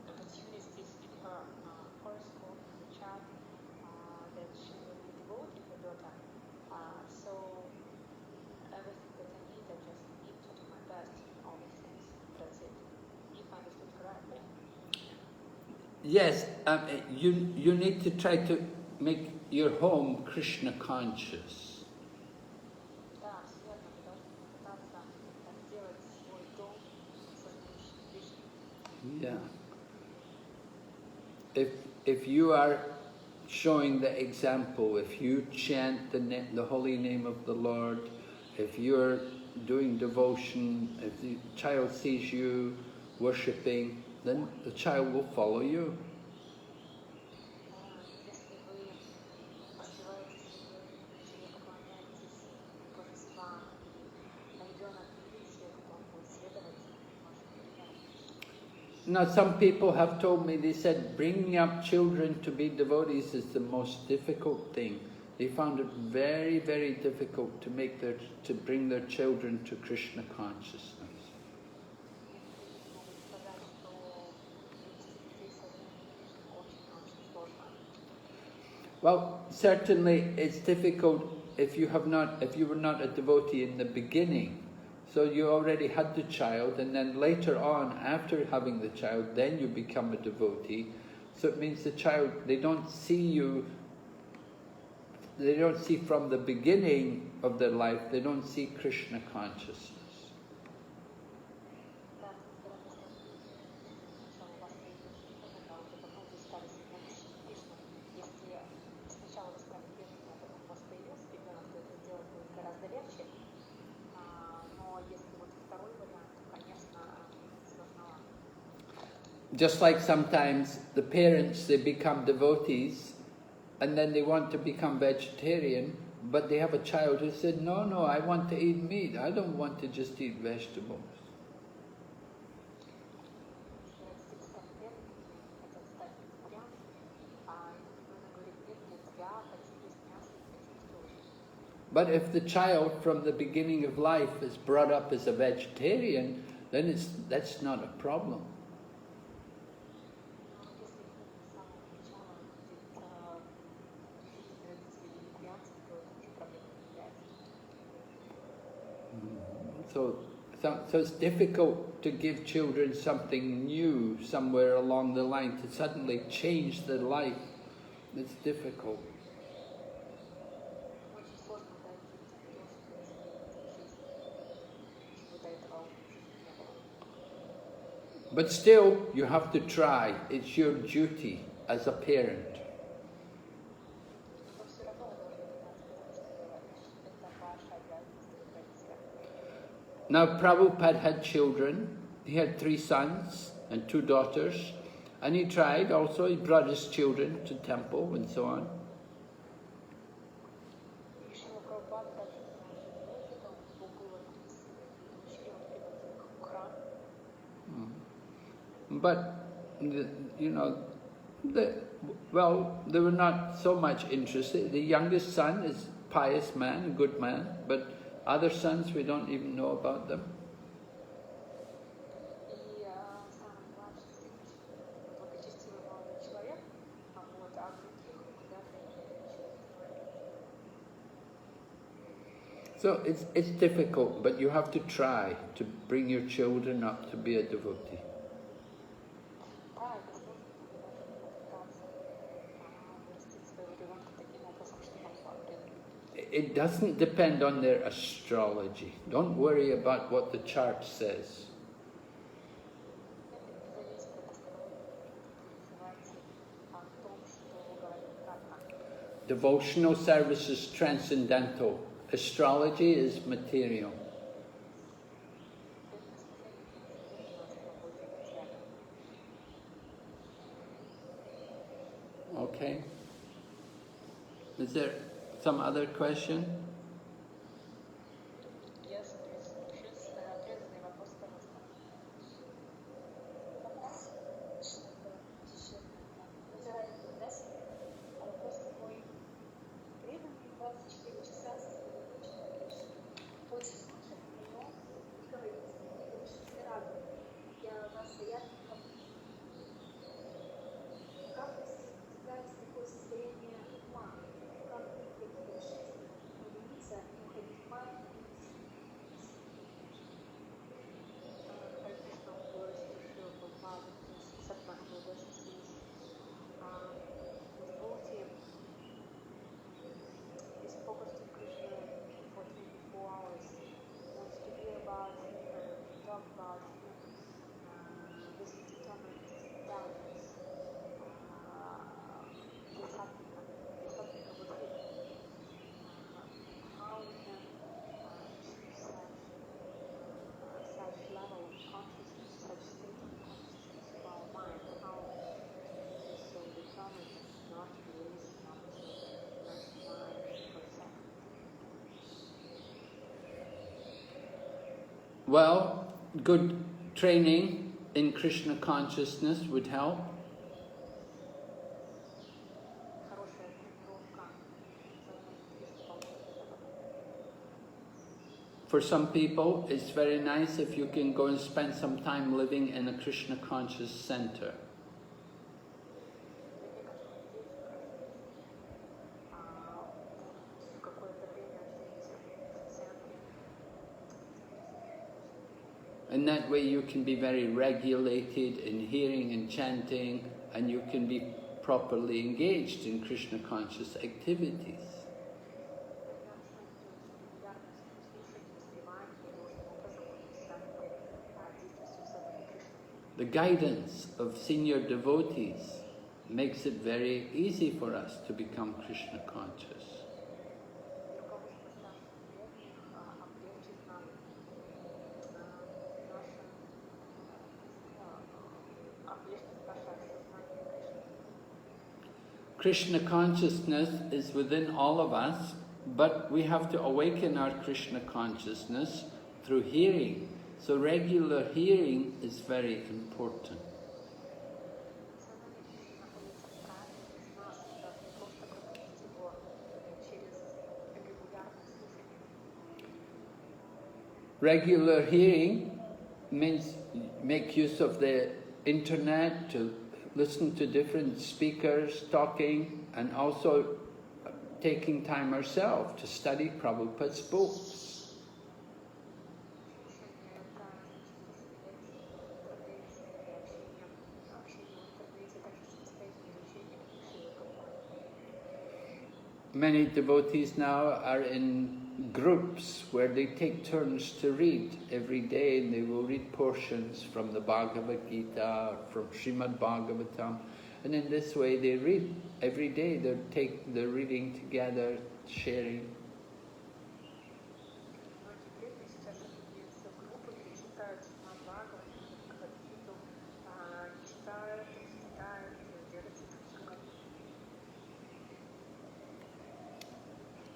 opportunities in her horoscope, the chart, that she will be devoted to daughter. So everything that I need, I just need to do my best in all these things. That's it. If I understood correctly. Yes, you need to try to make your home Krishna conscious. Да, верно, вы должны попытаться сделать свой дом сознающим Кришну. Yeah. If you are showing the example, if you chant the holy name of the Lord, if you're doing devotion, if the child sees you worshipping, then the child will follow you. Если вы развиваете себе поклоняетесь божествам, и ребенок видит свет, то он будет следовать вашим примерам. Now some people have told me, they said bringing up children to be devotees is the most difficult thing. They found it very, very difficult to bring their children to Krishna consciousness. Well, certainly it's difficult if you were not a devotee in the beginning. So you already had the child, and then later on, after having the child, then you become a devotee. So it means the child, they don't see from the beginning of their life, they don't see Krishna consciousness. Just like sometimes the parents, they become devotees and then they want to become vegetarian, but they have a child who said, no, I want to eat meat. I don't want to just eat vegetables. But if the child from the beginning of life is brought up as a vegetarian, then that's not a problem. So it's difficult to give children something new somewhere along the line, to suddenly change their life. It's difficult. But still, you have to try. It's your duty as a parent. Now, Prabhupada had children. He had 3 sons and 2 daughters. And he tried also, he brought his children to temple and so on. But, you know, they were not so much interested. The youngest son is a pious man, a good man, but other sons, we don't even know about them. So it's difficult, but you have to try to bring your children up to be a devotee. It doesn't depend on their astrology. Don't worry about what the chart says. Devotional service is transcendental. Astrology is material. Okay. Is there some other question? Yes, please. Преданный вопрос, пожалуйста. Вопрос такой. Преданный 24 часа очень слушает, но не говорит, очень рада. Я вас как вы достигаете такое состояние ума? Как вы решите уединиться и уходить в мать? Well, good training in Krishna consciousness would help. For some people, it's very nice if you can go and spend some time living in a Krishna conscious center. In that way you can be very regulated in hearing and chanting, and you can be properly engaged in Krishna conscious activities. The guidance of senior devotees makes it very easy for us to become Krishna conscious. Krishna consciousness is within all of us, but we have to awaken our Krishna consciousness through hearing. So regular hearing is very important. Regular hearing means make use of the internet to listen to different speakers talking, and also taking time ourselves to study Prabhupada's books. Many devotees now are in groups where they take turns to read every day, and they will read portions from the Bhagavad Gita or from Srimad Bhagavatam, and in this way they read every day. They're reading together, sharing.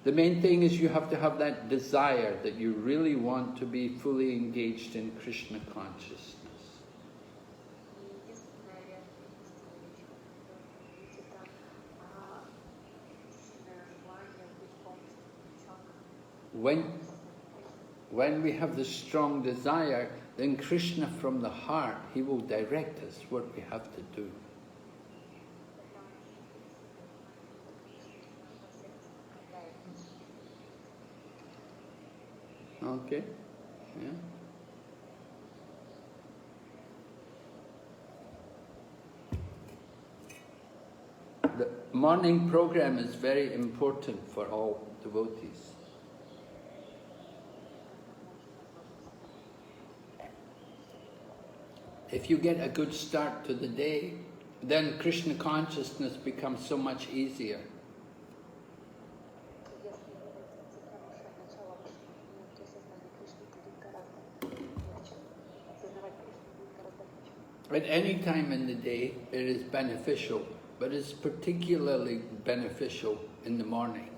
The main thing is you have to have that desire that you really want to be fully engaged in Krishna consciousness. When we have this strong desire, then Krishna from the heart, he will direct us what we have to do. Okay, yeah. The morning program is very important for all devotees. If you get a good start to the day, then Krishna consciousness becomes so much easier. At any time in the day, it is beneficial, but it's particularly beneficial in the morning.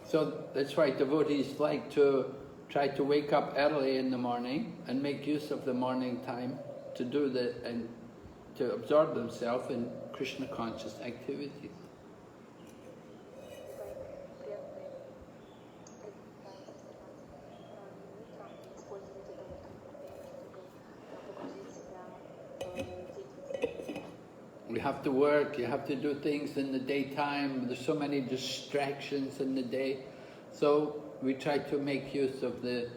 So that's why devotees like to try to wake up early in the morning and make use of the morning time to do and to absorb themselves in Krishna conscious activities. You have to work, you have to do things in the daytime, there's so many distractions in the day. So we try to make use of the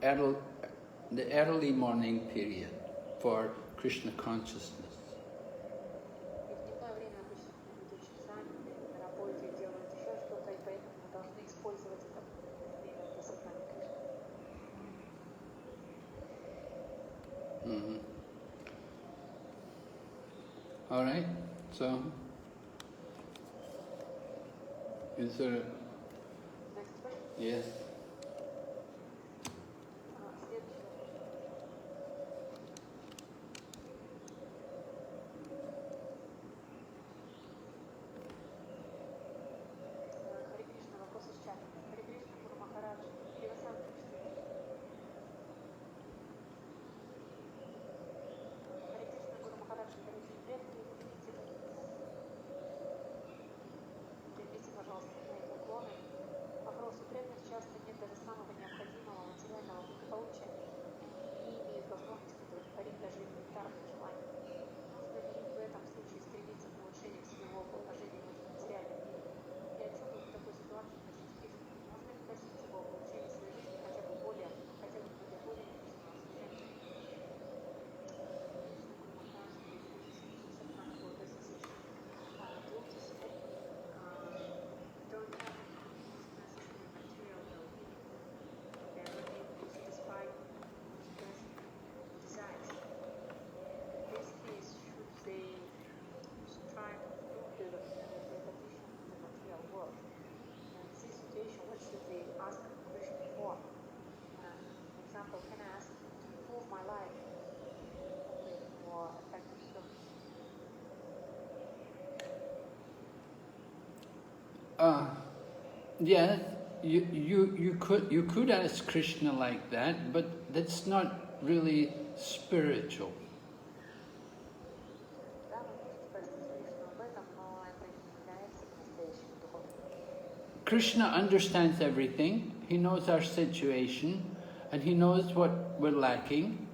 early morning period for Krishna consciousness. Mm-hmm. All right, so is there? Next question? Yes. Харе Кришна, вопрос из чата. Харе Кришна, Гуру Махарадж, Кришна. Харе Кришна, Гуру Махарадж, дорогие преданные, примите, пожалуйста, мои поклоны. Вопрос: у преданных часто нет Yeah, you could ask Krishna like that, but that's not really spiritual. Да, вы можете спросить Кришну об этом, но это не является по-настоящему духовным. Krishna understands everything. He knows our situation, and he knows what we're lacking.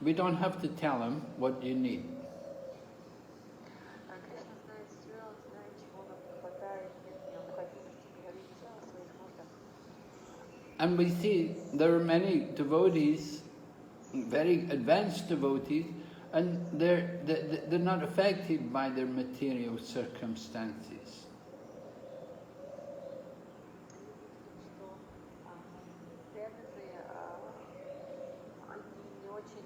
We don't have to tell him what you need. Кришна знает все, он знает, чего нам не хватает, нет необходимости говорить о своих нуждах. And we see there are many devotees, very advanced devotees, and they're not affected by their material circumstances. Что преданные, они не очень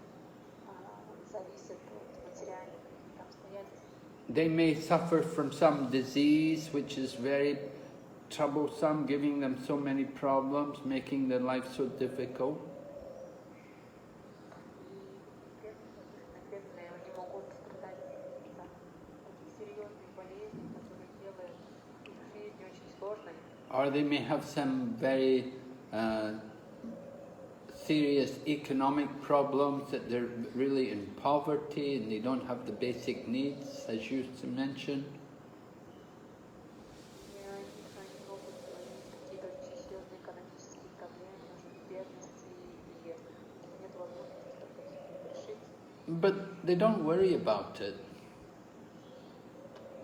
зависят от материальных обстоятельств. They may suffer from some disease which is very troublesome, giving them so many problems, making their life so difficult. Бедные, они могут страдать от серьезных болезней, которые делают их жизнь очень сложной. Or they may have some very serious economic problems, that they're really in poverty and they don't have the basic needs, as you mentioned. Они могут иметь какие-то очень серьезные экономические проблемы, может быть, бедности, и нет возможности что-то решить. But they don't worry about it.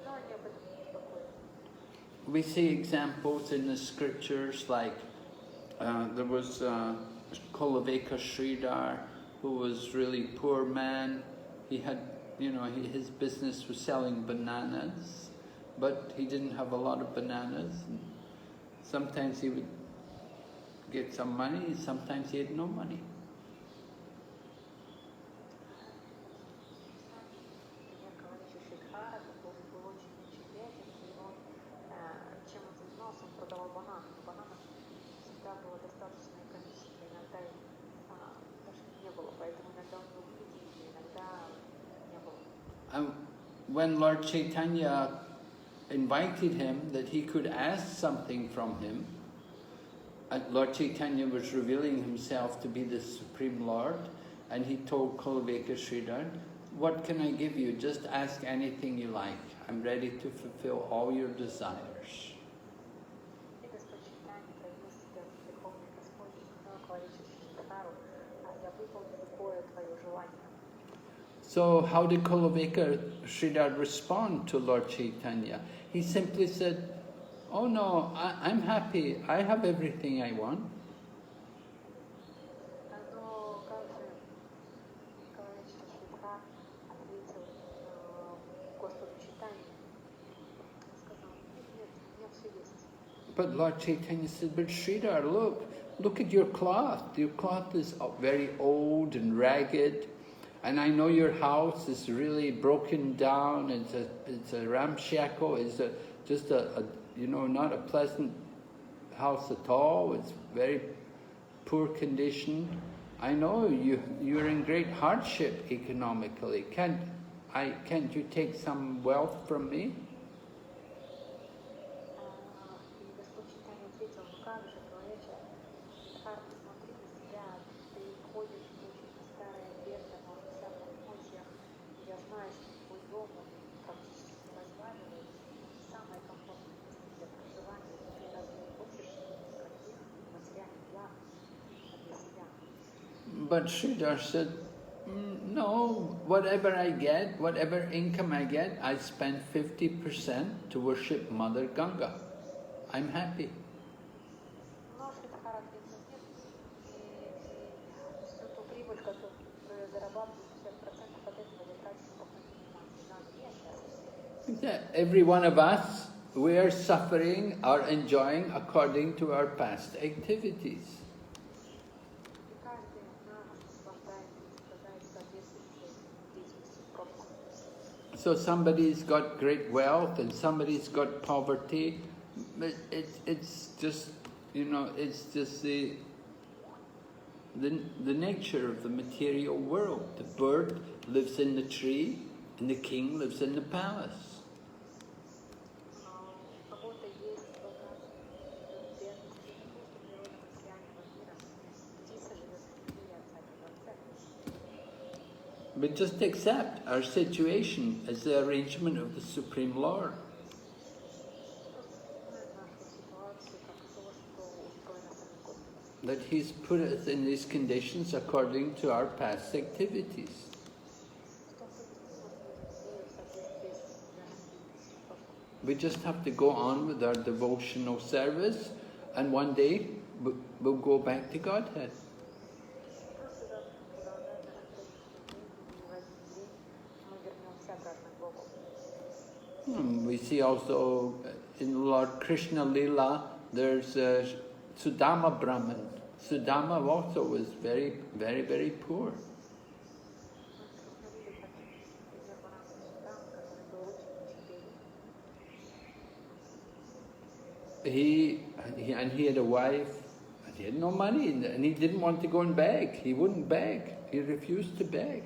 Но они об этом не беспокоятся. We see examples in the scriptures like there was Kulaveka Sridhar, who was really poor man. He had, his business was selling bananas, but he didn't have a lot of bananas. And sometimes he would get some money, sometimes he had no money. And when Lord Chaitanya invited him that he could ask something from him, Lord Chaitanya was revealing himself to be the Supreme Lord, and he told Kulaveka Sridhar, "What can I give you? Just ask anything you like. I'm ready to fulfill all your desires." So how did Kulaveka Sridhar respond to Lord Chaitanya? He simply said, "Oh no, I'm happy. I have everything I want." But Lord Chaitanya said, "But Sridhar, look at your cloth. Your cloth is very old and ragged. And I know your house is really broken down. It's a ramshackle. It's just not a pleasant house at all. It's very poor condition. I know you're in great hardship economically. Can't you take some wealth from me?" But Sridhar said, "No, whatever I get, whatever income I get, I spend 50% to worship Mother Ganga. I'm happy." Every one of us, we are suffering or enjoying according to our past activities. So somebody's got great wealth and somebody's got poverty. It's just the nature of the material world. The bird lives in the tree and the king lives in the palace. We just accept our situation as the arrangement of the Supreme Lord. That He's put us in these conditions according to our past activities. We just have to go on with our devotional service, and one day we'll go back to Godhead. We see also in Lord Krishna Lila, there's Sudama Brahman. Sudama also was very, very, very poor. He had a wife, and he had no money, and he didn't want to go and beg. He wouldn't beg. He refused to beg.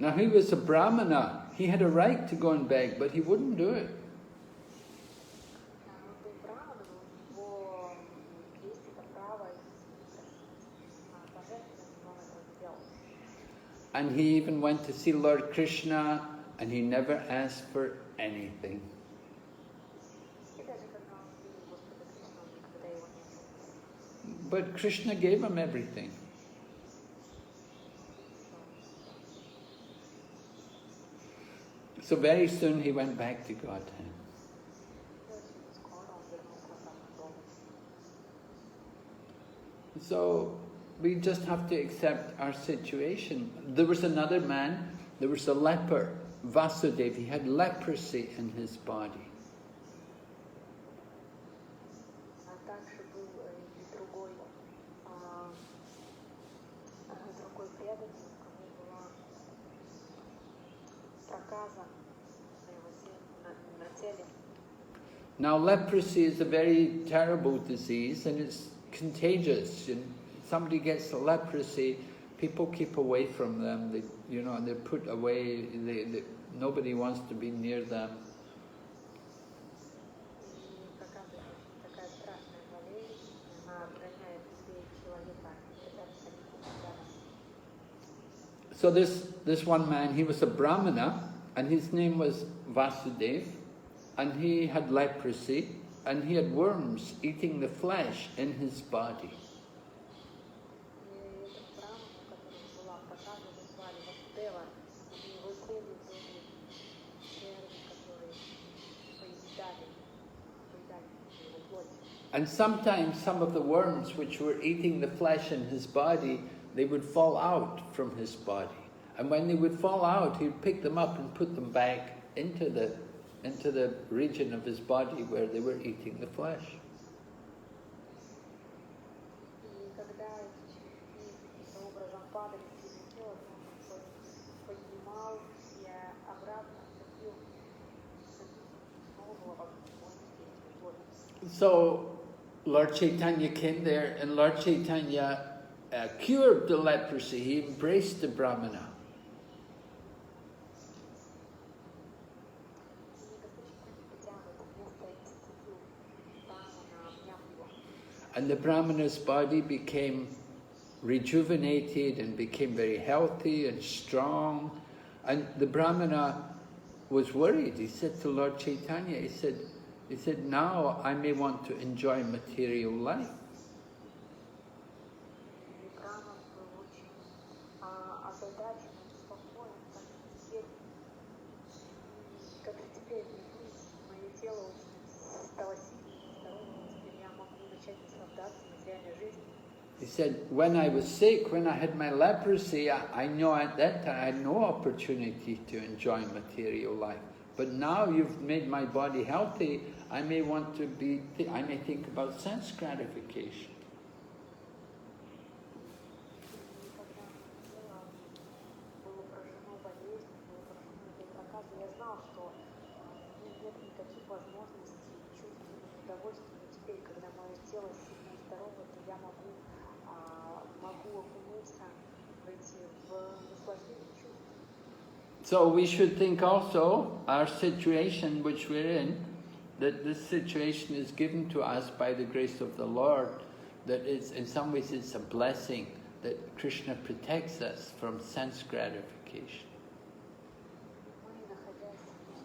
Now he was a Brahmana. He had a right to go and beg, but he wouldn't do it. And he even went to see Lord Krishna, and he never asked for anything. But Krishna gave him everything. So very soon he went back to Godhead. So we just have to accept our situation. There was another man, there was a leper, Vasudeva. He had leprosy in his body. Now leprosy is a very terrible disease, and it's contagious. Somebody gets leprosy, people keep away from them. They're put away. Nobody wants to be near them. So this one man, he was a Brahmana, and his name was Vasudeva, and he had leprosy, and he had worms eating the flesh in his body. And sometimes some of the worms which were eating the flesh in his body, they would fall out from his body. And when they would fall out, he'd pick them up and put them back into the region of his body where they were eating the flesh. So Lord Chaitanya came there, and Lord Chaitanya cured the leprosy. He embraced the Brahmana. And the Brahmana's body became rejuvenated and became very healthy and strong. And the Brahmana was worried. He said to Lord Chaitanya, he said, now I may want to enjoy material life. He said, when I was sick, when I had my leprosy, I know at that time I had no opportunity to enjoy material life. But now you've made my body healthy, I may think about sense gratification. So we should think also our situation which we're in, that this situation is given to us by the grace of the Lord, that it's, in some ways it's a blessing that Krishna protects us from sense gratification. Мы, находясь в ситуации,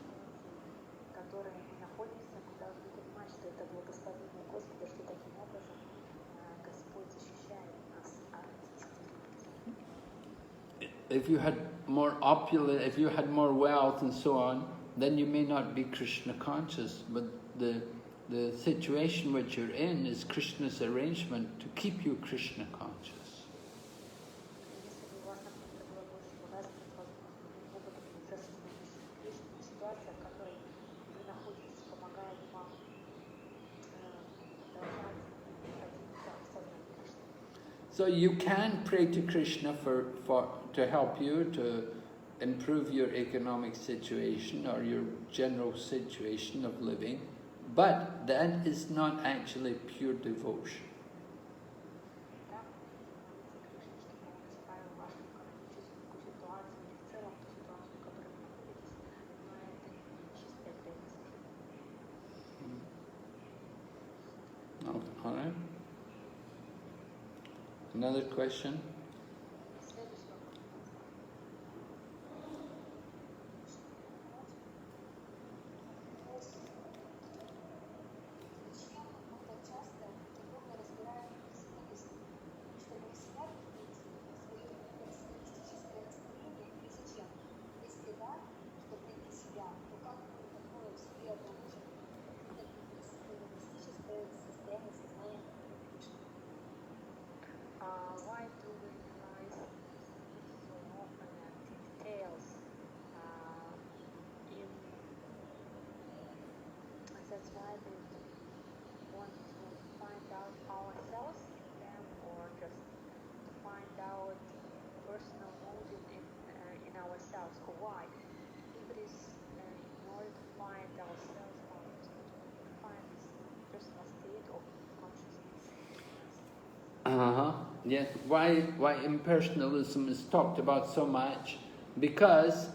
в которой мы находимся, мы должны понимать, что это благословение Господа, что таким образом Господь защищает нас от действительности. If you had more opulent, if you had more wealth and so on, then you may not be Krishna conscious, but the situation which you're in is Krishna's arrangement to keep you Krishna conscious. Если бы у вас, например, было больше богатства, возможно, опыта путешествия с Кришной, ситуация, в которой вы находитесь, помогает вам продолжать находиться в сознании Кришны. So you can pray to Krishna to help you to improve your economic situation or your general situation of living, but that is not actually pure devotion. Да, молиться Кришне, чтобы он исправил вашу экономическую ситуацию или в целом ту ситуацию, в которой вы находитесь, но это не чистая преданность. All right. Another question? Следующий вопрос. Зачем мы так часто духовно разбираем бессмысленно, чтобы не себя видеть свое пессимистическое настроение и зачем? Если да, чтобы найти себя, то как мы такое в себе обнаружим, это пессимистическое состояние сознания Кришны? Why do we realize so often and in details that's why we want to find out ourselves in them or just to find out personal motive in ourselves or why? If it is in order to find ourselves or to find this personal state of consciousness. Yes. Why impersonalism is talked about so much? Because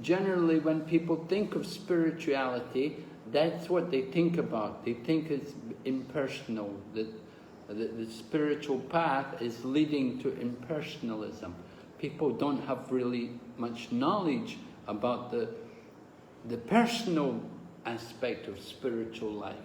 generally when people think of spirituality, that's what they think about. They think it's impersonal, that the spiritual path is leading to impersonalism. People don't have really much knowledge about the personal aspect of spiritual life.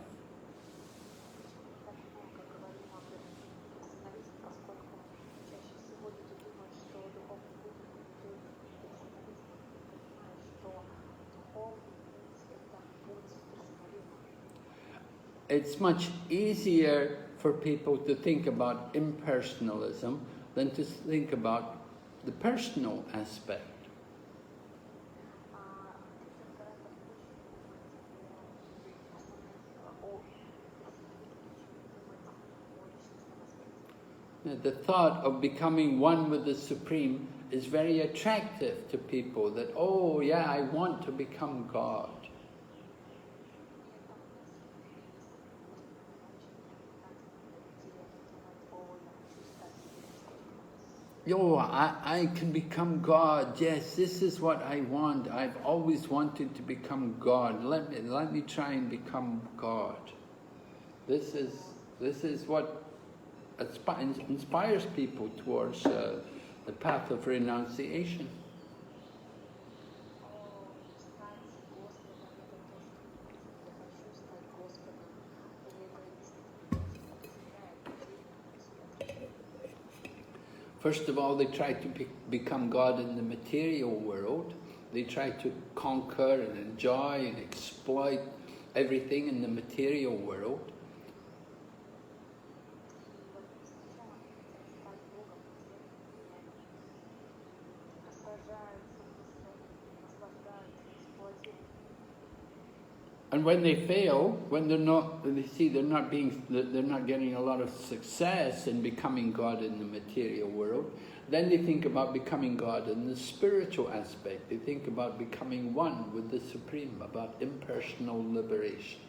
It's much easier for people to think about impersonalism than to think about the personal aspect. The thought of becoming one with the Supreme is very attractive to people, that, oh yeah, I want to become God. Yo, I can become God. Yes, this is what I want. I've always wanted to become God. Let me try and become God. This is what inspires people towards the path of renunciation. First of all, they try to become God in the material world. They try to conquer and enjoy and exploit everything in the material world. And when they fail, when they see they're not getting a lot of success in becoming God in the material world, then they think about becoming God in the spiritual aspect. They think about becoming one with the Supreme, about impersonal liberation.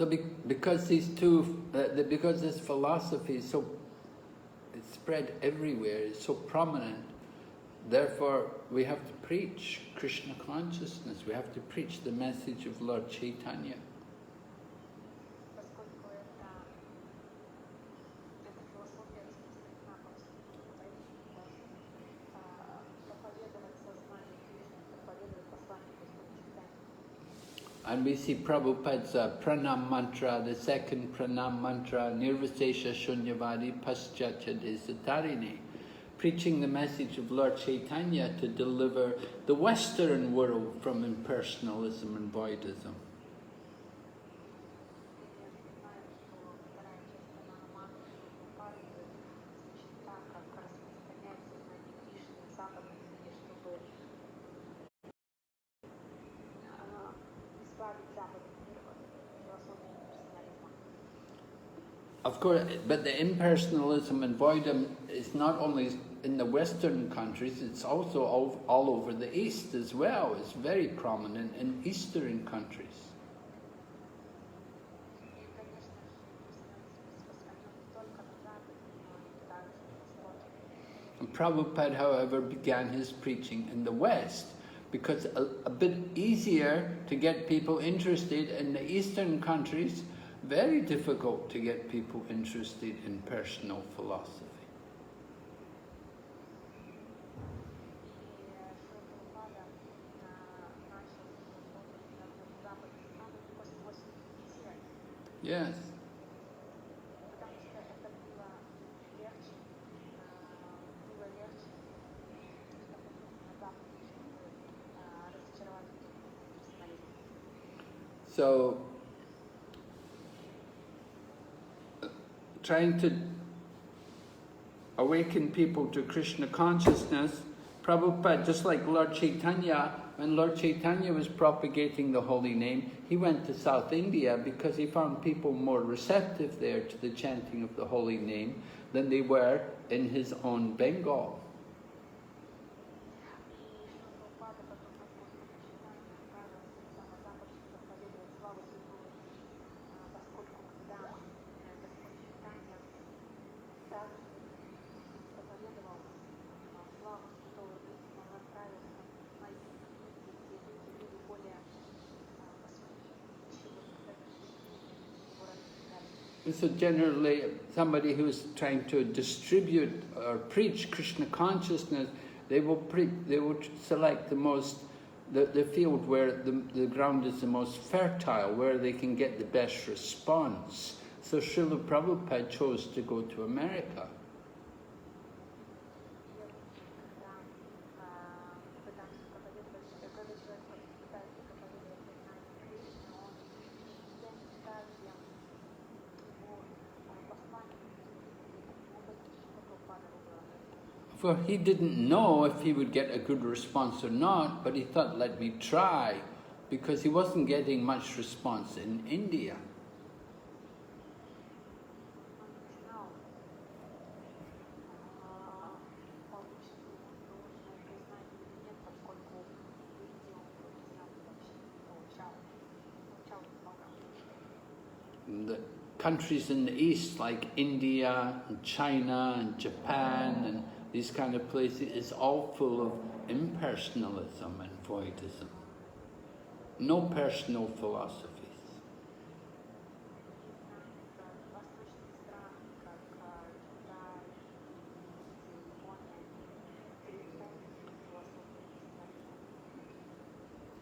So because these two, because this philosophy is so, it's spread everywhere, it's so prominent, therefore we have to preach Krishna consciousness, we have to preach the message of Lord Chaitanya. Поскольку эта философия распространена повсюду, поэтому проповедовать сознание Кришны, проповедовать послание Господа Чайтаньи. And we see Prabhupada's pranam mantra, the second pranam mantra, Nirvishesha Shunyavadi Paschachadesatarini, preaching the message of Lord Chaitanya to deliver the Western world from impersonalism and voidism. Of course, but the impersonalism and voidism is not only in the Western countries, it's also all over the East as well. It's very prominent in Eastern countries. And Prabhupada, however, began his preaching in the West because a bit easier to get people interested in the Eastern countries. Very difficult to get people interested in personal philosophy. Yes. So, trying to awaken people to Krishna consciousness, Prabhupada, just like Lord Chaitanya, when Lord Chaitanya was propagating the holy name, he went to South India because he found people more receptive there to the chanting of the holy name than they were in his own Bengal. So generally, somebody who's trying to distribute or preach Krishna consciousness, they will select the field where the ground is the most fertile, where they can get the best response. So Srila Prabhupada chose to go to America. For he didn't know if he would get a good response or not, but he thought, let me try, because he wasn't getting much response in India. The countries in the East, like India and China and Japan and these kind of places, is all full of impersonalism and voidism. No personal philosophies.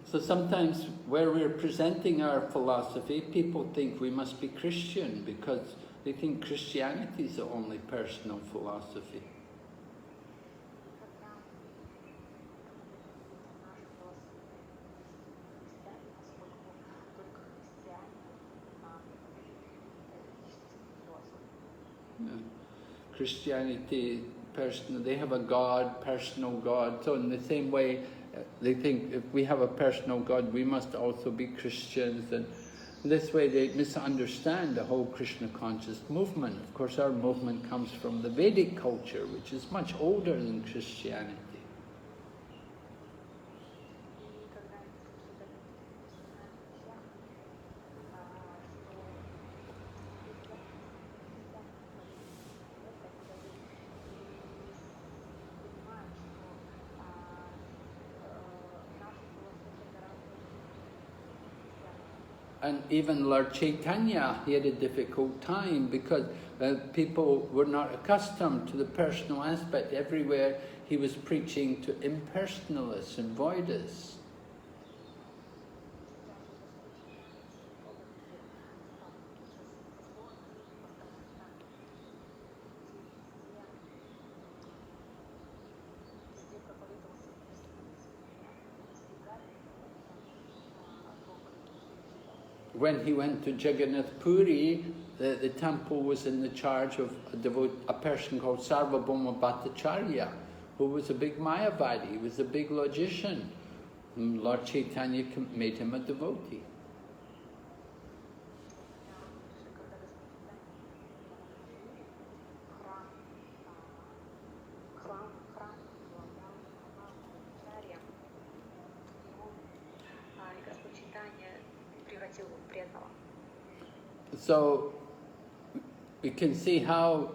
So sometimes where we're presenting our philosophy, people think we must be Christian because they think Christianity is the only personal philosophy. Yeah. Christianity, personal, they have a God, personal God. So in the same way, they think if we have a personal God, we must also be Christians. And this way they misunderstand the whole Krishna conscious movement. Of course, our movement comes from the Vedic culture, which is much older than Christianity. And even Lord Chaitanya, he had a difficult time because people were not accustomed to the personal aspect. Everywhere he was preaching to impersonalists and voidists. When he went to Jagannath Puri, the temple was in the charge of a person called Sarvabhauma Bhattacharya, who was a big Mayavadi, he was a big logician. And Lord Chaitanya made him a devotee. So we can see how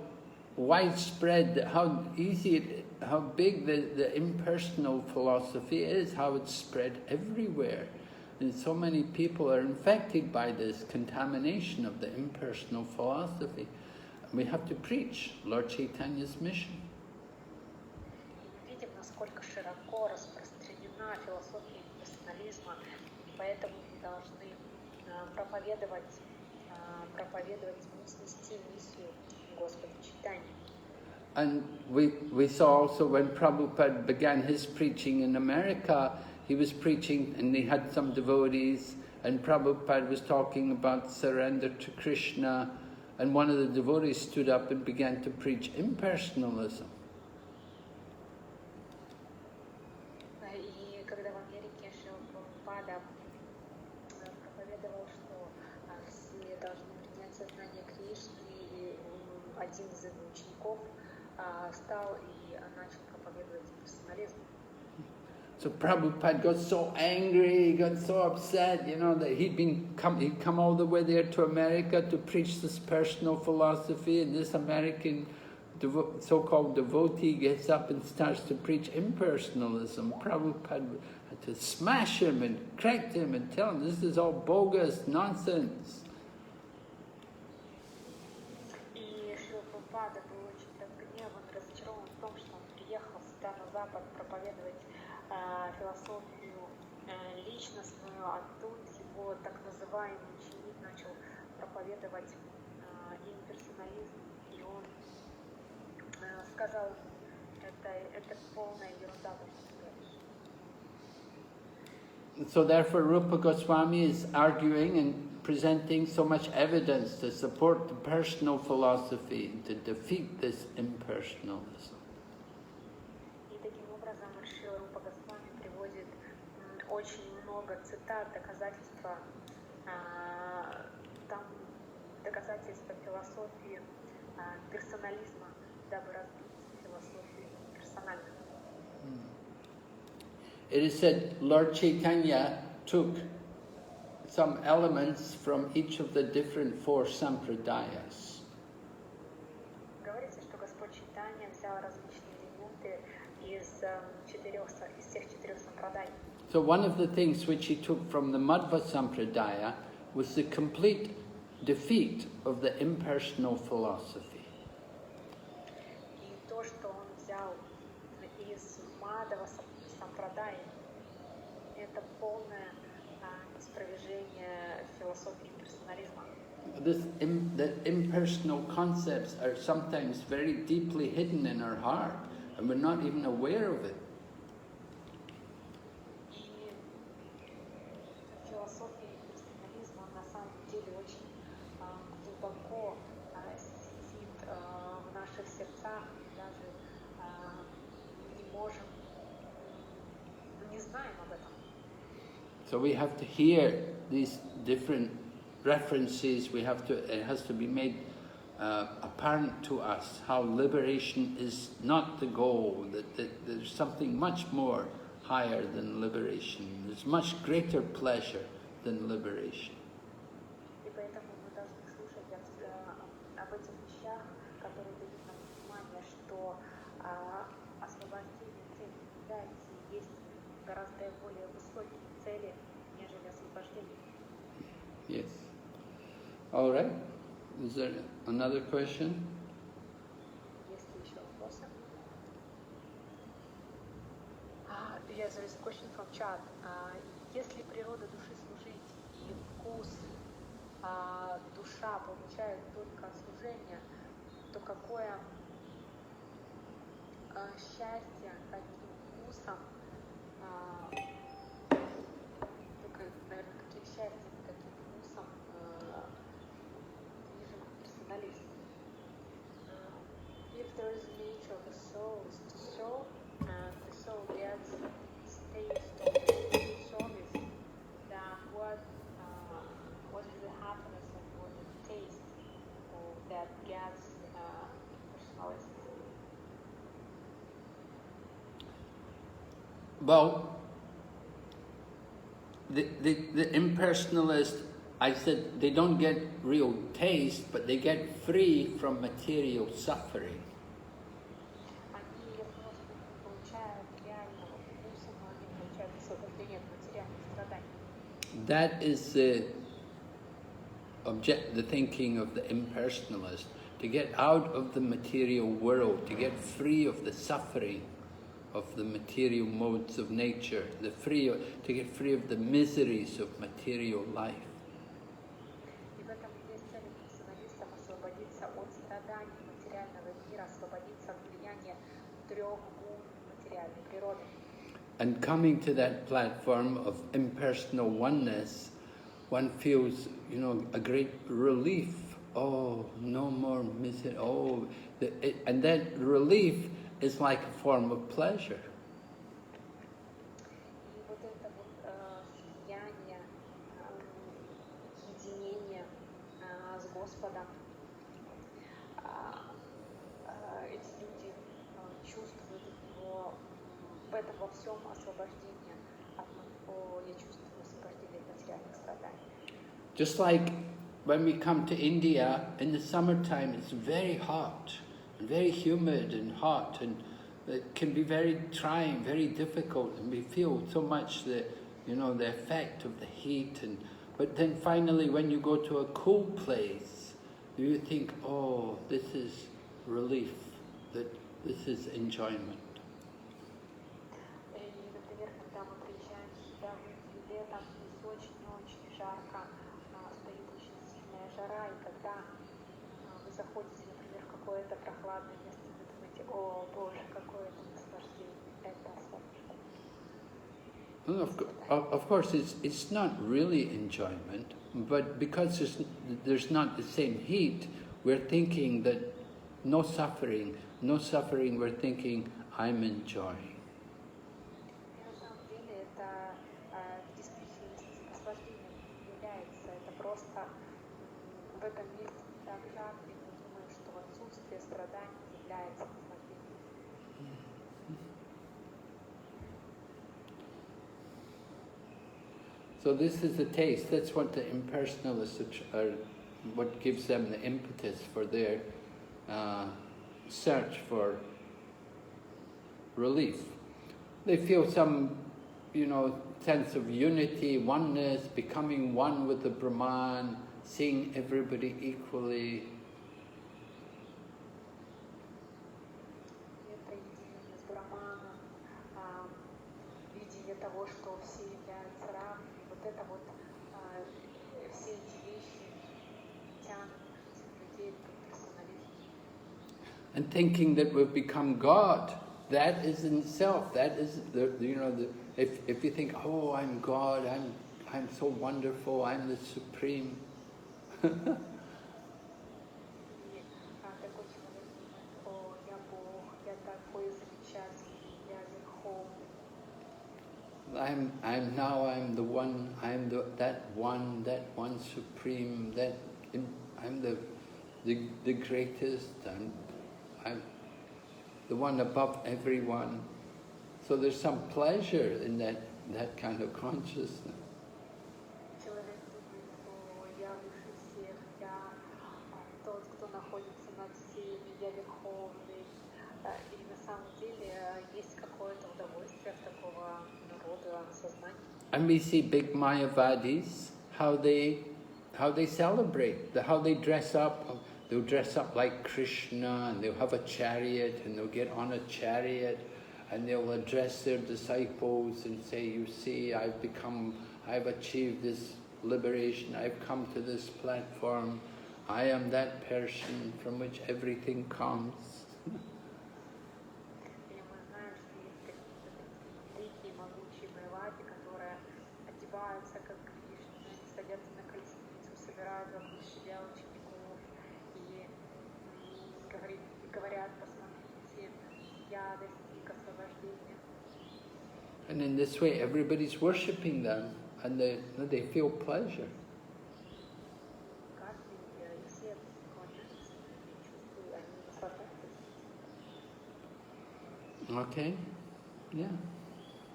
widespread, how easy, how big the impersonal philosophy is, how it's spread everywhere. And so many people are infected by this contamination of the impersonal philosophy. We have to preach Lord Chaitanya's mission. Видим, насколько широко распространена философия имперсонализма, поэтому мы должны проповедовать, нести миссию Господа Чайтаньи. And we saw also when Prabhupada began his preaching in America, he was preaching and he had some devotees, and Prabhupada was talking about surrender to Krishna, and one of the devotees stood up and began to preach impersonalism. И когда в Америке Шрила Прабхупада проповедовал, что все должны принять сознание Кришны, и один из его учеников встал и начал проповедовать имперсонализм. So Prabhupada got so angry, he got so upset, you know, that he'd come all the way there to America to preach this personal philosophy, and this American so-called devotee gets up and starts to preach impersonalism. Prabhupada had to smash him and correct him and tell him this is all bogus nonsense. И Шрила Прабхупада был очень так гневан, разочарован в том, что он приехал сюда на Запад проповедовать философию личностную, а тут его так называемый ученик начал проповедовать имперсонализм, и он сказал, это полная ерунда, то, что ты говоришь. So therefore Rupa Goswami is arguing and presenting so much evidence to support the personal philosophy, to defeat this impersonalism. И таким образом Шрила Рупа Госвами приводит очень много цитат, доказательства философии персонализма, дабы разбить философию персонального. It is said Lord Chaitanya took some elements from each of the different four sampradayas. Говорится, что Господь Чайтанья взял различные элементы из всех четырех сампрадай. So one of the things which he took from the Madhva Sampradaya was the complete defeat of the impersonal philosophy. И то, что он взял из Мадхава сампрадай, это полное неспровержение философии персонализма. The impersonal concepts are sometimes very deeply hidden in our heart, and we're not even aware of it. И философия персонализма на самом деле очень глубоко сидит в наших сердцах, даже не знаем об этом. So we have to hear these different references. It has to be made apparent to us how liberation is not the goal, that there's something much more higher than liberation. There's much greater pleasure than liberation. И поэтому мы должны слушать об этих вещах, которые дают нам понимание, что освобождение цели является и есть гораздо более высокие цели, нежели освобождение. Yes. All right. Is there another question? Есть ли еще вопросы? Yes, there is a question from Chap. Если природа души служить и вкус душа получает только служение, то какое счастье, каким вкусом, только, наверное, каким счастьем, каким вкусом движим персоналист. If there is a nature of the soul is to show, and the soul gets its taste of service, then what is the happiness and what is the taste that gets personalist? Well, the impersonalist, I said, they don't get real taste, but they get free from material suffering. Они просто не получают реального вкуса, но они получают освобождение от материальных страданий. That is the thinking of the impersonalist, to get out of the material world, to get free of the suffering of the material modes of nature, to get free of the miseries of material life. И в этом есть цель персоналистам освободиться от страданий материального мира, освободиться от влияния трех гун материальной природы. And coming to that platform of impersonal oneness, one feels, a great relief. Oh, no more misery. Oh, and that relief is like a form of pleasure. И вот это вот слияние, единение с Господом, эти люди чувствуют в этом во всем освобождение, я чувствую освобождение от материальных страданий. Just like when we come to India, in the summertime it's very hot, and very humid and hot, and it can be very trying, very difficult, and we feel so much the effect of the heat. But then finally, when you go to a cool place, you think, oh, this is relief, that this is enjoyment. И, например, когда мы приезжаем сюда в Индию летом, здесь очень-очень жарко, стоит очень сильная жара, и когда вы заходите, например, в какое-то прохладное место, вы думаете, о, Боже, какое это наслаждение, это освобождение. Well, of course, it's not really enjoyment, but because there's not the same heat, we're thinking that no suffering, we're thinking, I'm enjoying. И на самом деле это в действительности наслаждением является, это просто в этом месте так жарко, и мы думаем, что отсутствие страданий является наслаждением. So this is the taste. That's what the impersonalists are, what gives them the impetus for their search for relief. They feel some, sense of unity, oneness, becoming one with the Brahman, seeing everybody equally. Это единение с Брахманом, видение того, что все являются равными, вот это вот все эти вещи тянут этих людей к персонализму. And thinking that we've become God, that is in itself, that is if you think, oh, I'm God, I'm so wonderful, I'm the supreme. И такой человек думает, о, я Бог, я такой замечательный, я верховный. I'm the one, that one supreme, I'm the greatest, I'm the one above everyone. So there's some pleasure in that kind of consciousness. Человек думает, что я выше всех, я тот, кто находится над всеми, я верховный. И на самом деле есть какое-то удовольствие в такого рода сознания. And we see big Mayavadis, how they how they celebrate, how they dress up. They'll dress up like Krishna, and they'll have a chariot, and they'll get on a chariot, and they'll address their disciples and say, you see, I've achieved this liberation, I've come to this platform, I am that person from which everything comes. И мы знаем, что есть такие великие, могучие боеваки, которые одеваются как Кришна, они садятся на колесницу, собирают вокруг себя учеников и говорят, посмотрите, я достиг освобождения. And in this way, everybody's worshipping them, and they feel pleasure. Каждый и все поклоняются и чувствуют, они наслаждаются. Okay? Yeah.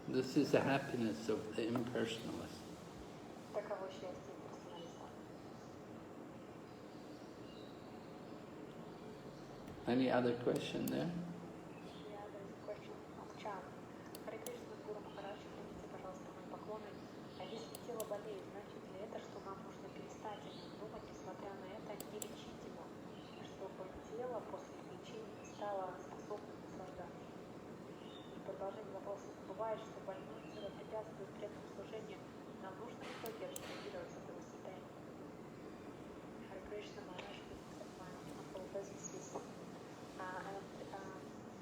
This is the happiness of the impersonalist. Таково счастье персоналиста. Any other question there? Yeah, there is a question from Chap. Харе Кришна, Гуру Махарадж, примите, пожалуйста, мои поклоны. А если тело болеет, значит ли это, что нам нужно перестать о нем думать, несмотря на это, не лечить его, чтобы тело после лечения не стало способным наслаждаться? И продолжение вопроса. Бывает, что больное тело препятствует преданному служению. Нам нужно в итоге абстрагироваться от его состояния. Харе Кришна, Махарадж, my humble obeisances.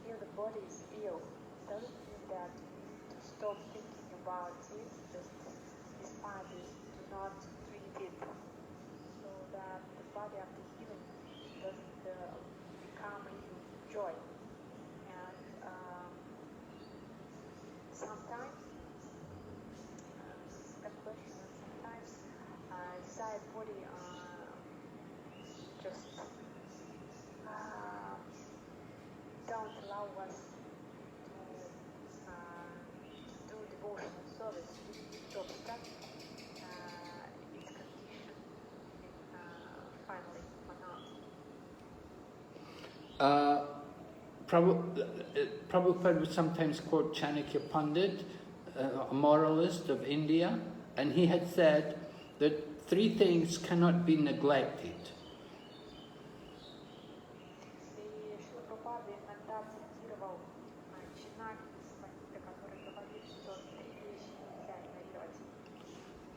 If the body is ill, does it mean that we need to stop thinking about it, just despite it, do not treat it, so that the body after healing doesn't become even joy? And sometimes, this is a question, and sometimes desired body just don't allow us to do devotional service. We need to obstruct its condition finally or not. Prabhupada would sometimes quote Chanakya Pandit, a moralist of India, and he had said that 3 things cannot be neglected.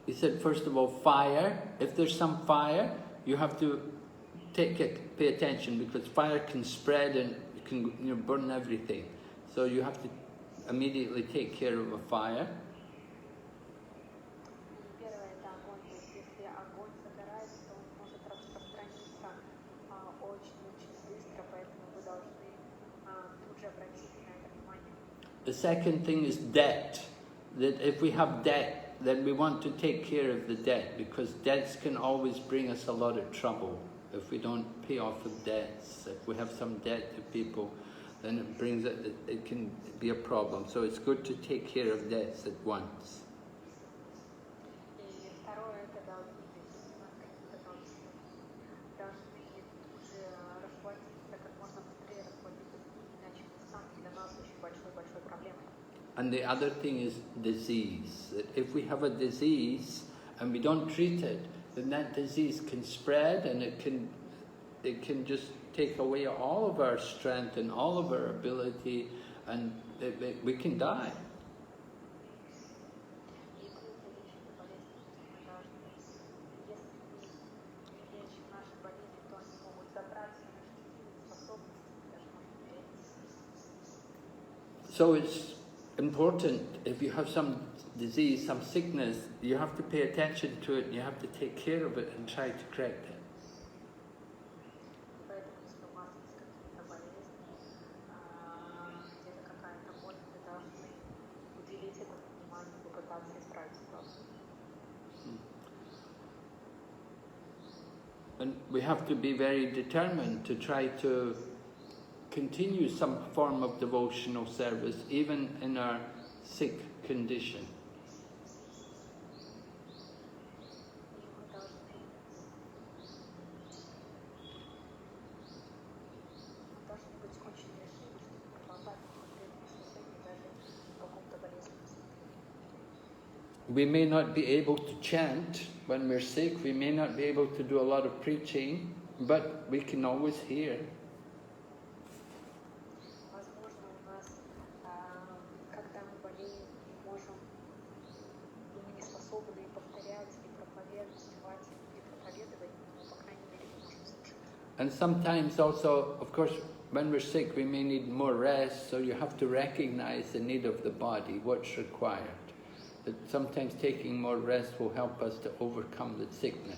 He said, first of all, fire. If there's some fire, you have to pay attention, because fire can spread and it can burn everything. So you have to immediately take care of a fire. The second thing is debt. That if we have debt, then we want to take care of the debt, because debts can always bring us a lot of trouble. If we don't pay off the debts, if we have some debt to people, then it can be a problem. So it's good to take care of debts at once. And the other thing is disease. That if we have a disease and we don't treat it, then that disease can spread, and it can just take away all of our strength and all of our ability, and we can die. So it's important, if you have some disease, some sickness, you have to pay attention to it, and you have to take care of it and try to correct it. And we have to be very determined to try to continue some form of devotional service, even in our sick condition. we may not be able to chant when we're sick, we may not be able to do a lot of preaching, but we can always hear. Возможно, у нас, когда мы болеем, мы можем, мы не способны повторять, и проповедовать, но, по крайней мере, мы можем слушать. And sometimes also, of course, when we're sick, we may need more rest, so you have to recognize the need of the body, what's required. That sometimes taking more rest will help us to overcome the sickness.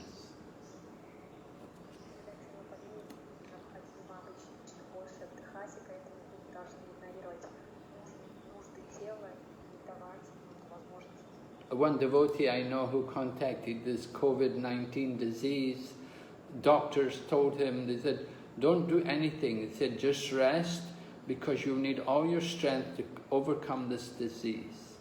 One devotee I know who contacted this COVID-19 disease, doctors told him, they said, don't do anything. They said, just rest, because you need all your strength to overcome this disease.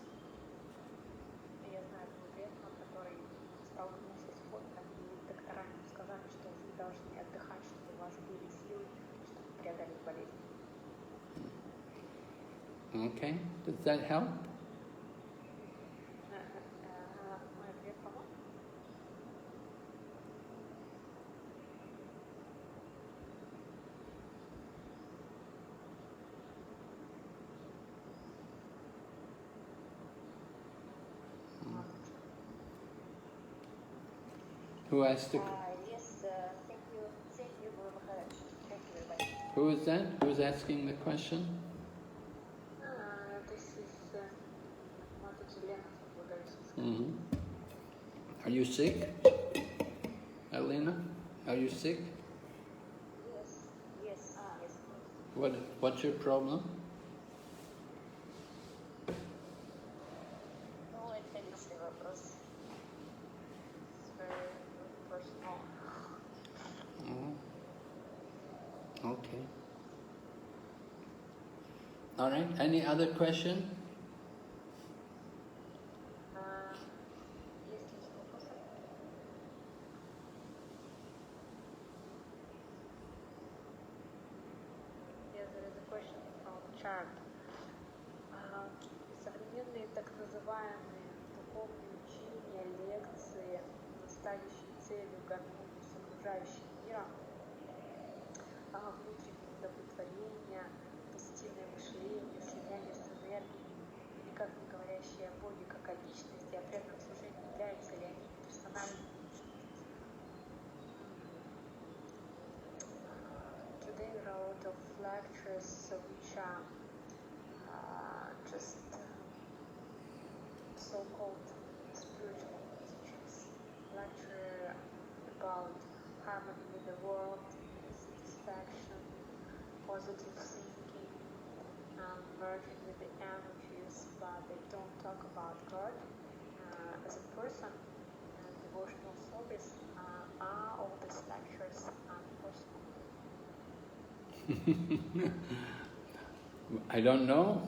Okay, does that help? Who asked the... Yes, thank you very much. Thank you very much. Who is that? Who is asking the question? This is Mother Elena from Bulgaria. Are you sick, Elena? Are you sick? Yes. What's your problem? Ну, это личный вопрос. It's very personal. Okay. All right. Any other question? Есть ли еще вопросы? Yes, there is a question from Chap. Современные так называемые духовные учения, лекции, ставящие целью гармонию с окружающим миром, внутреннее удовлетворение, позитивное мышление, слияние с энергией, никак не говорящие о Боге как о личности, о преданном служении, являются ли они персональными? Today there are a lot of lectures which are just so-called spiritual teachings. Lecture about harmony with the world, satisfaction, positive thinking, merging with the energies, but they don't talk about God as a person and devotional service. Are all these lectures personal? I don't know.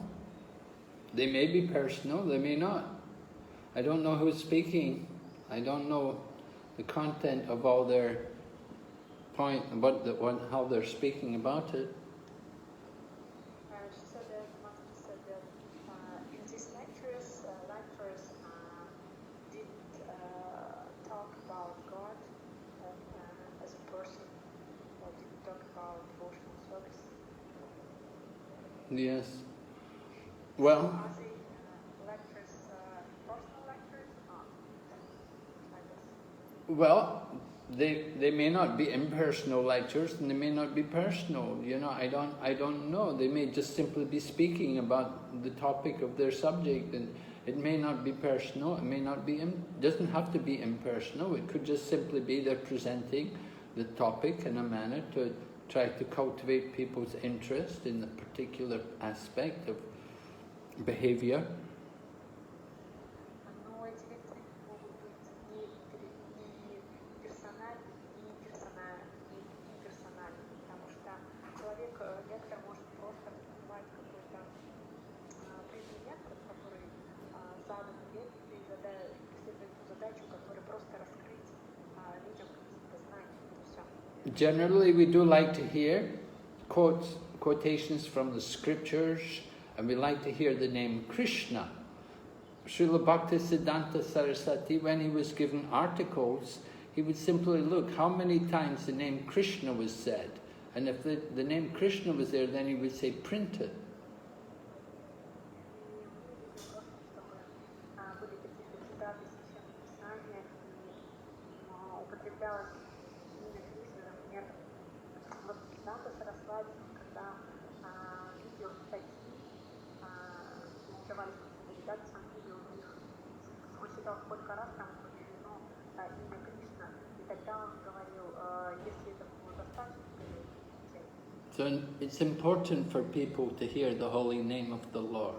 They may be personal, they may not. I don't know who's speaking. I don't know the content of all their point, how they're speaking about it. She said that, Master said that in these lectures didn't talk about God as a person, or didn't talk about devotional service. Yes. Well, Are they lectures, personal lectures? I guess. well, they may not be impersonal lectures, and they may not be personal. You know, I don't know. They may just simply be speaking about the topic of their subject, and it may not be personal. It may not be. Doesn't have to be impersonal. It could just simply be they're presenting the topic in a manner to try to cultivate people's interest in the particular aspect of behavior. Но эти лекции могут быть не персональными, не имперсональными, потому что лектор может просто раскрывать какой-то предмет, который задан лекции, преследует ту задачу, которая просто раскрыть людям какие-то знания. Все. Generally, we do like to hear quotations from the scriptures, and we like to hear the name Krishna Srila Bhaktisiddhanta Saraswati, when he was given articles, he would simply look how many times the name Krishna was said. And if the name Krishna was there, then he would say, print it. So it's important for people to hear the holy name of the Lord.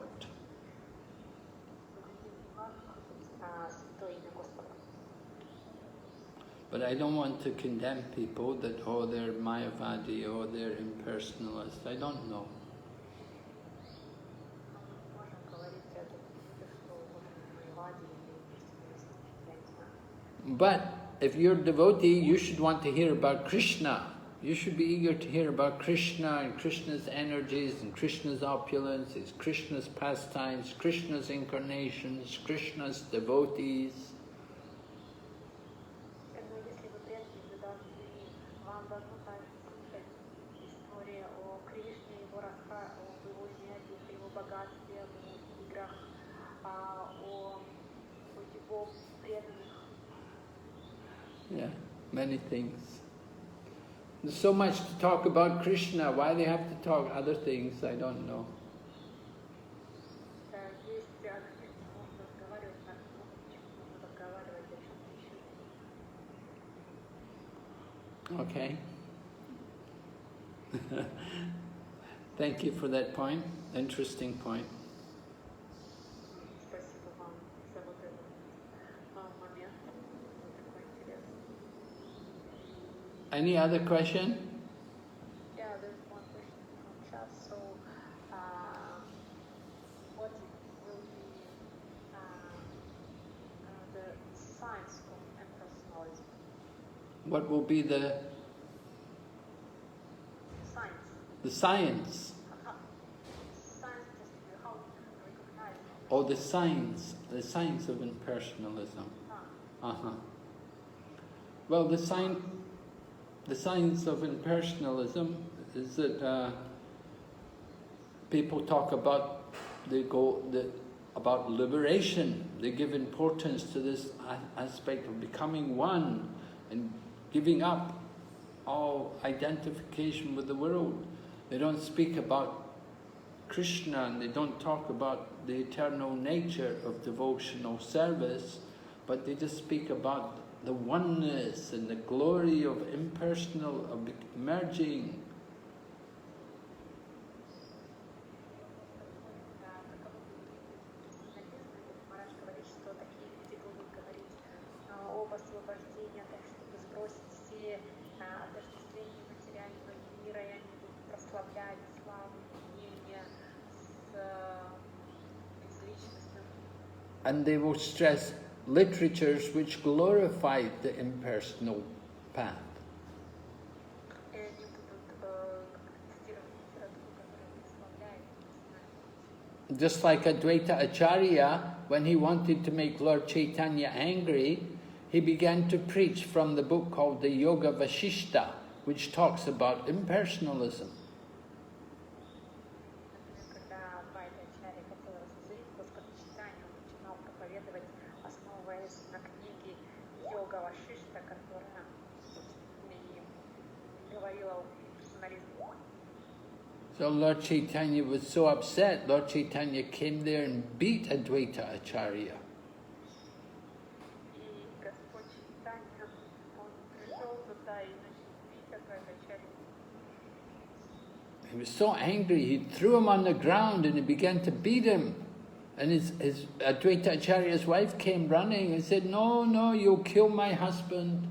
But I don't want to condemn people that, oh, they're Mayavadi, or they're impersonalist. I don't know. But if you're a devotee, you should want to hear about Krishna. You should be eager to hear about Krishna and Krishna's energies and Krishna's opulences, Krishna's pastimes, Krishna's incarnations, Krishna's devotees. Yeah, many things. There's so much to talk about Krishna. Why they have to talk other things, I don't know. Okay. Thank you for that point. Interesting point. Any other question? Yeah, there's one question from Chap. So, what will be the science of impersonalism? What will be the Science. The science? Science, just how to recognize. Oh, the science of impersonalism. Well, the science of impersonalism is that people talk about about liberation. They give importance to this aspect of becoming one and giving up all identification with the world. They don't speak about Krishna, and they don't talk about the eternal nature of devotional service, but they just speak about the oneness and the glory of impersonal, of merging. And they will stress literatures which glorify the impersonal path. Just like Advaita Acharya, when he wanted to make Lord Chaitanya angry, he began to preach from the book called the Yoga Vasishta, which talks about impersonalism. So Lord Chaitanya was so upset, Lord Chaitanya came there and beat Advaita Acharya. He was so angry, he threw him on the ground and he began to beat him. And his Advaita Acharya's wife came running and said, "No, no, you'll kill my husband."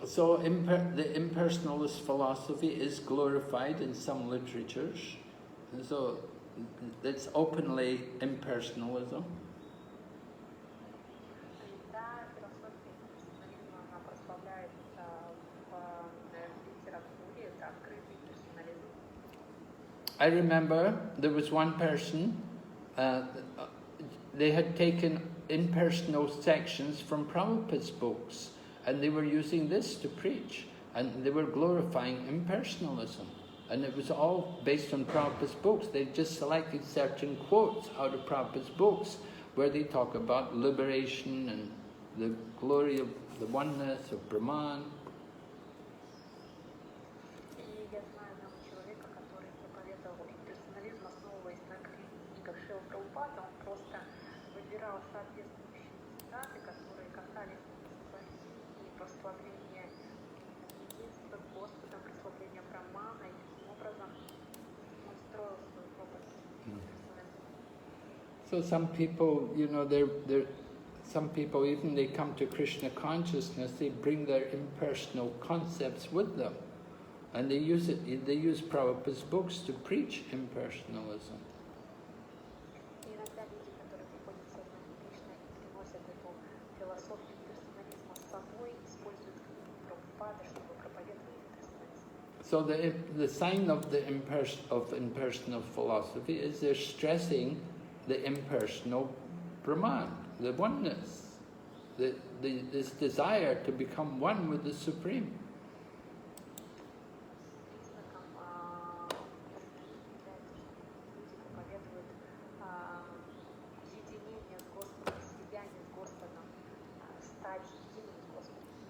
So the impersonalist philosophy is glorified in some literatures. And so it's openly impersonalism. I remember there was one person, they had taken impersonal sections from Prabhupada's books, and they were using this to preach, and they were glorifying impersonalism. And it was all based on Prabhupada's books. They just selected certain quotes out of Prabhupada's books where they talk about liberation and the glory of the oneness of Brahman. So some people, you know, some people, even they come to Krishna consciousness, they bring their impersonal concepts with them. And they use Prabhupada's books to preach impersonalism. So the sign of the impersonal philosophy is they're stressing the impersonal Brahman, the oneness, this desire to become one with the Supreme.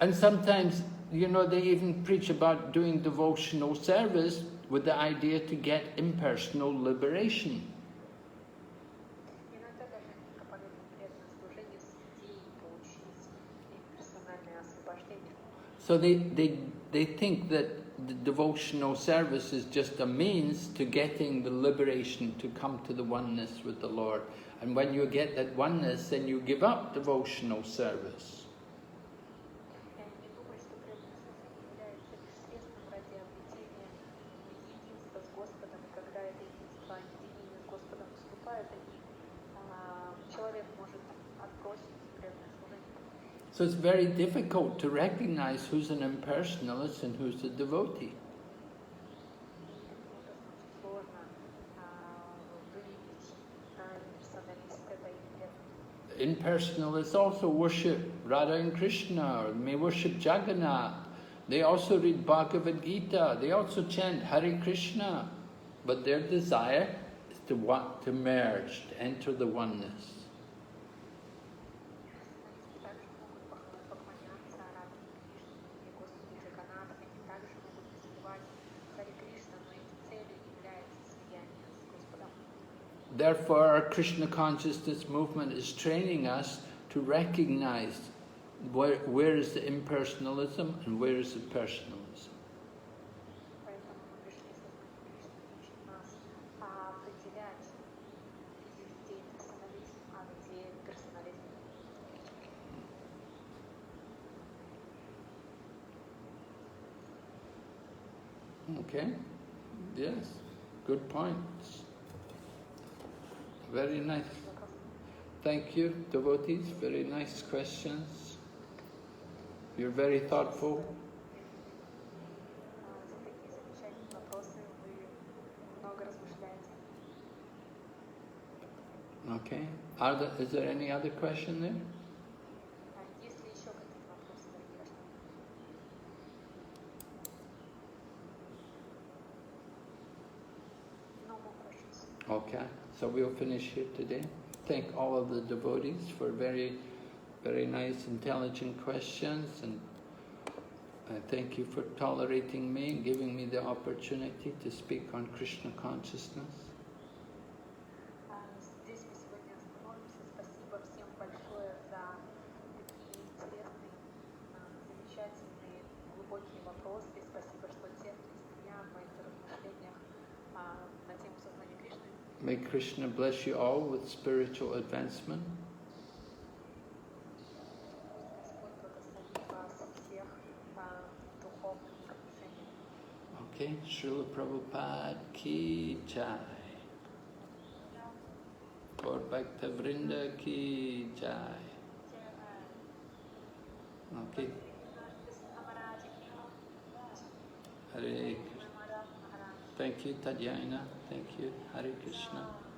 And sometimes, you know, they even preach about doing devotional service with the idea to get impersonal liberation. So they think that the devotional service is just a means to getting the liberation to come to the oneness with the Lord. And when you get that oneness, then you give up devotional service. So it's very difficult to recognize who's an impersonalist and who's a devotee. Impersonalists also worship Radha and Krishna, or may worship Jagannath. They also read Bhagavad Gita. They also chant Hare Krishna. But their desire is to want to merge, to enter the oneness. Therefore, our Krishna consciousness movement is training us to recognize where is the impersonalism and where is the personalism. Okay, yes, good points. Very nice. Thank you, devotees. Very nice questions. You're very thoughtful. Okay. Is there any other question there? Okay. So we'll finish here today. Thank all of the devotees for very, very nice, intelligent questions, and I thank you for tolerating me and giving me the opportunity to speak on Krishna consciousness. May Krishna bless you all with spiritual advancement. Okay, Srila Prabhupada ki jai. Gaur Bhakta Vrinda ki jai. Okay. Hare Krishna. Thank you, Tadyayana. Thank you, Hare Krishna.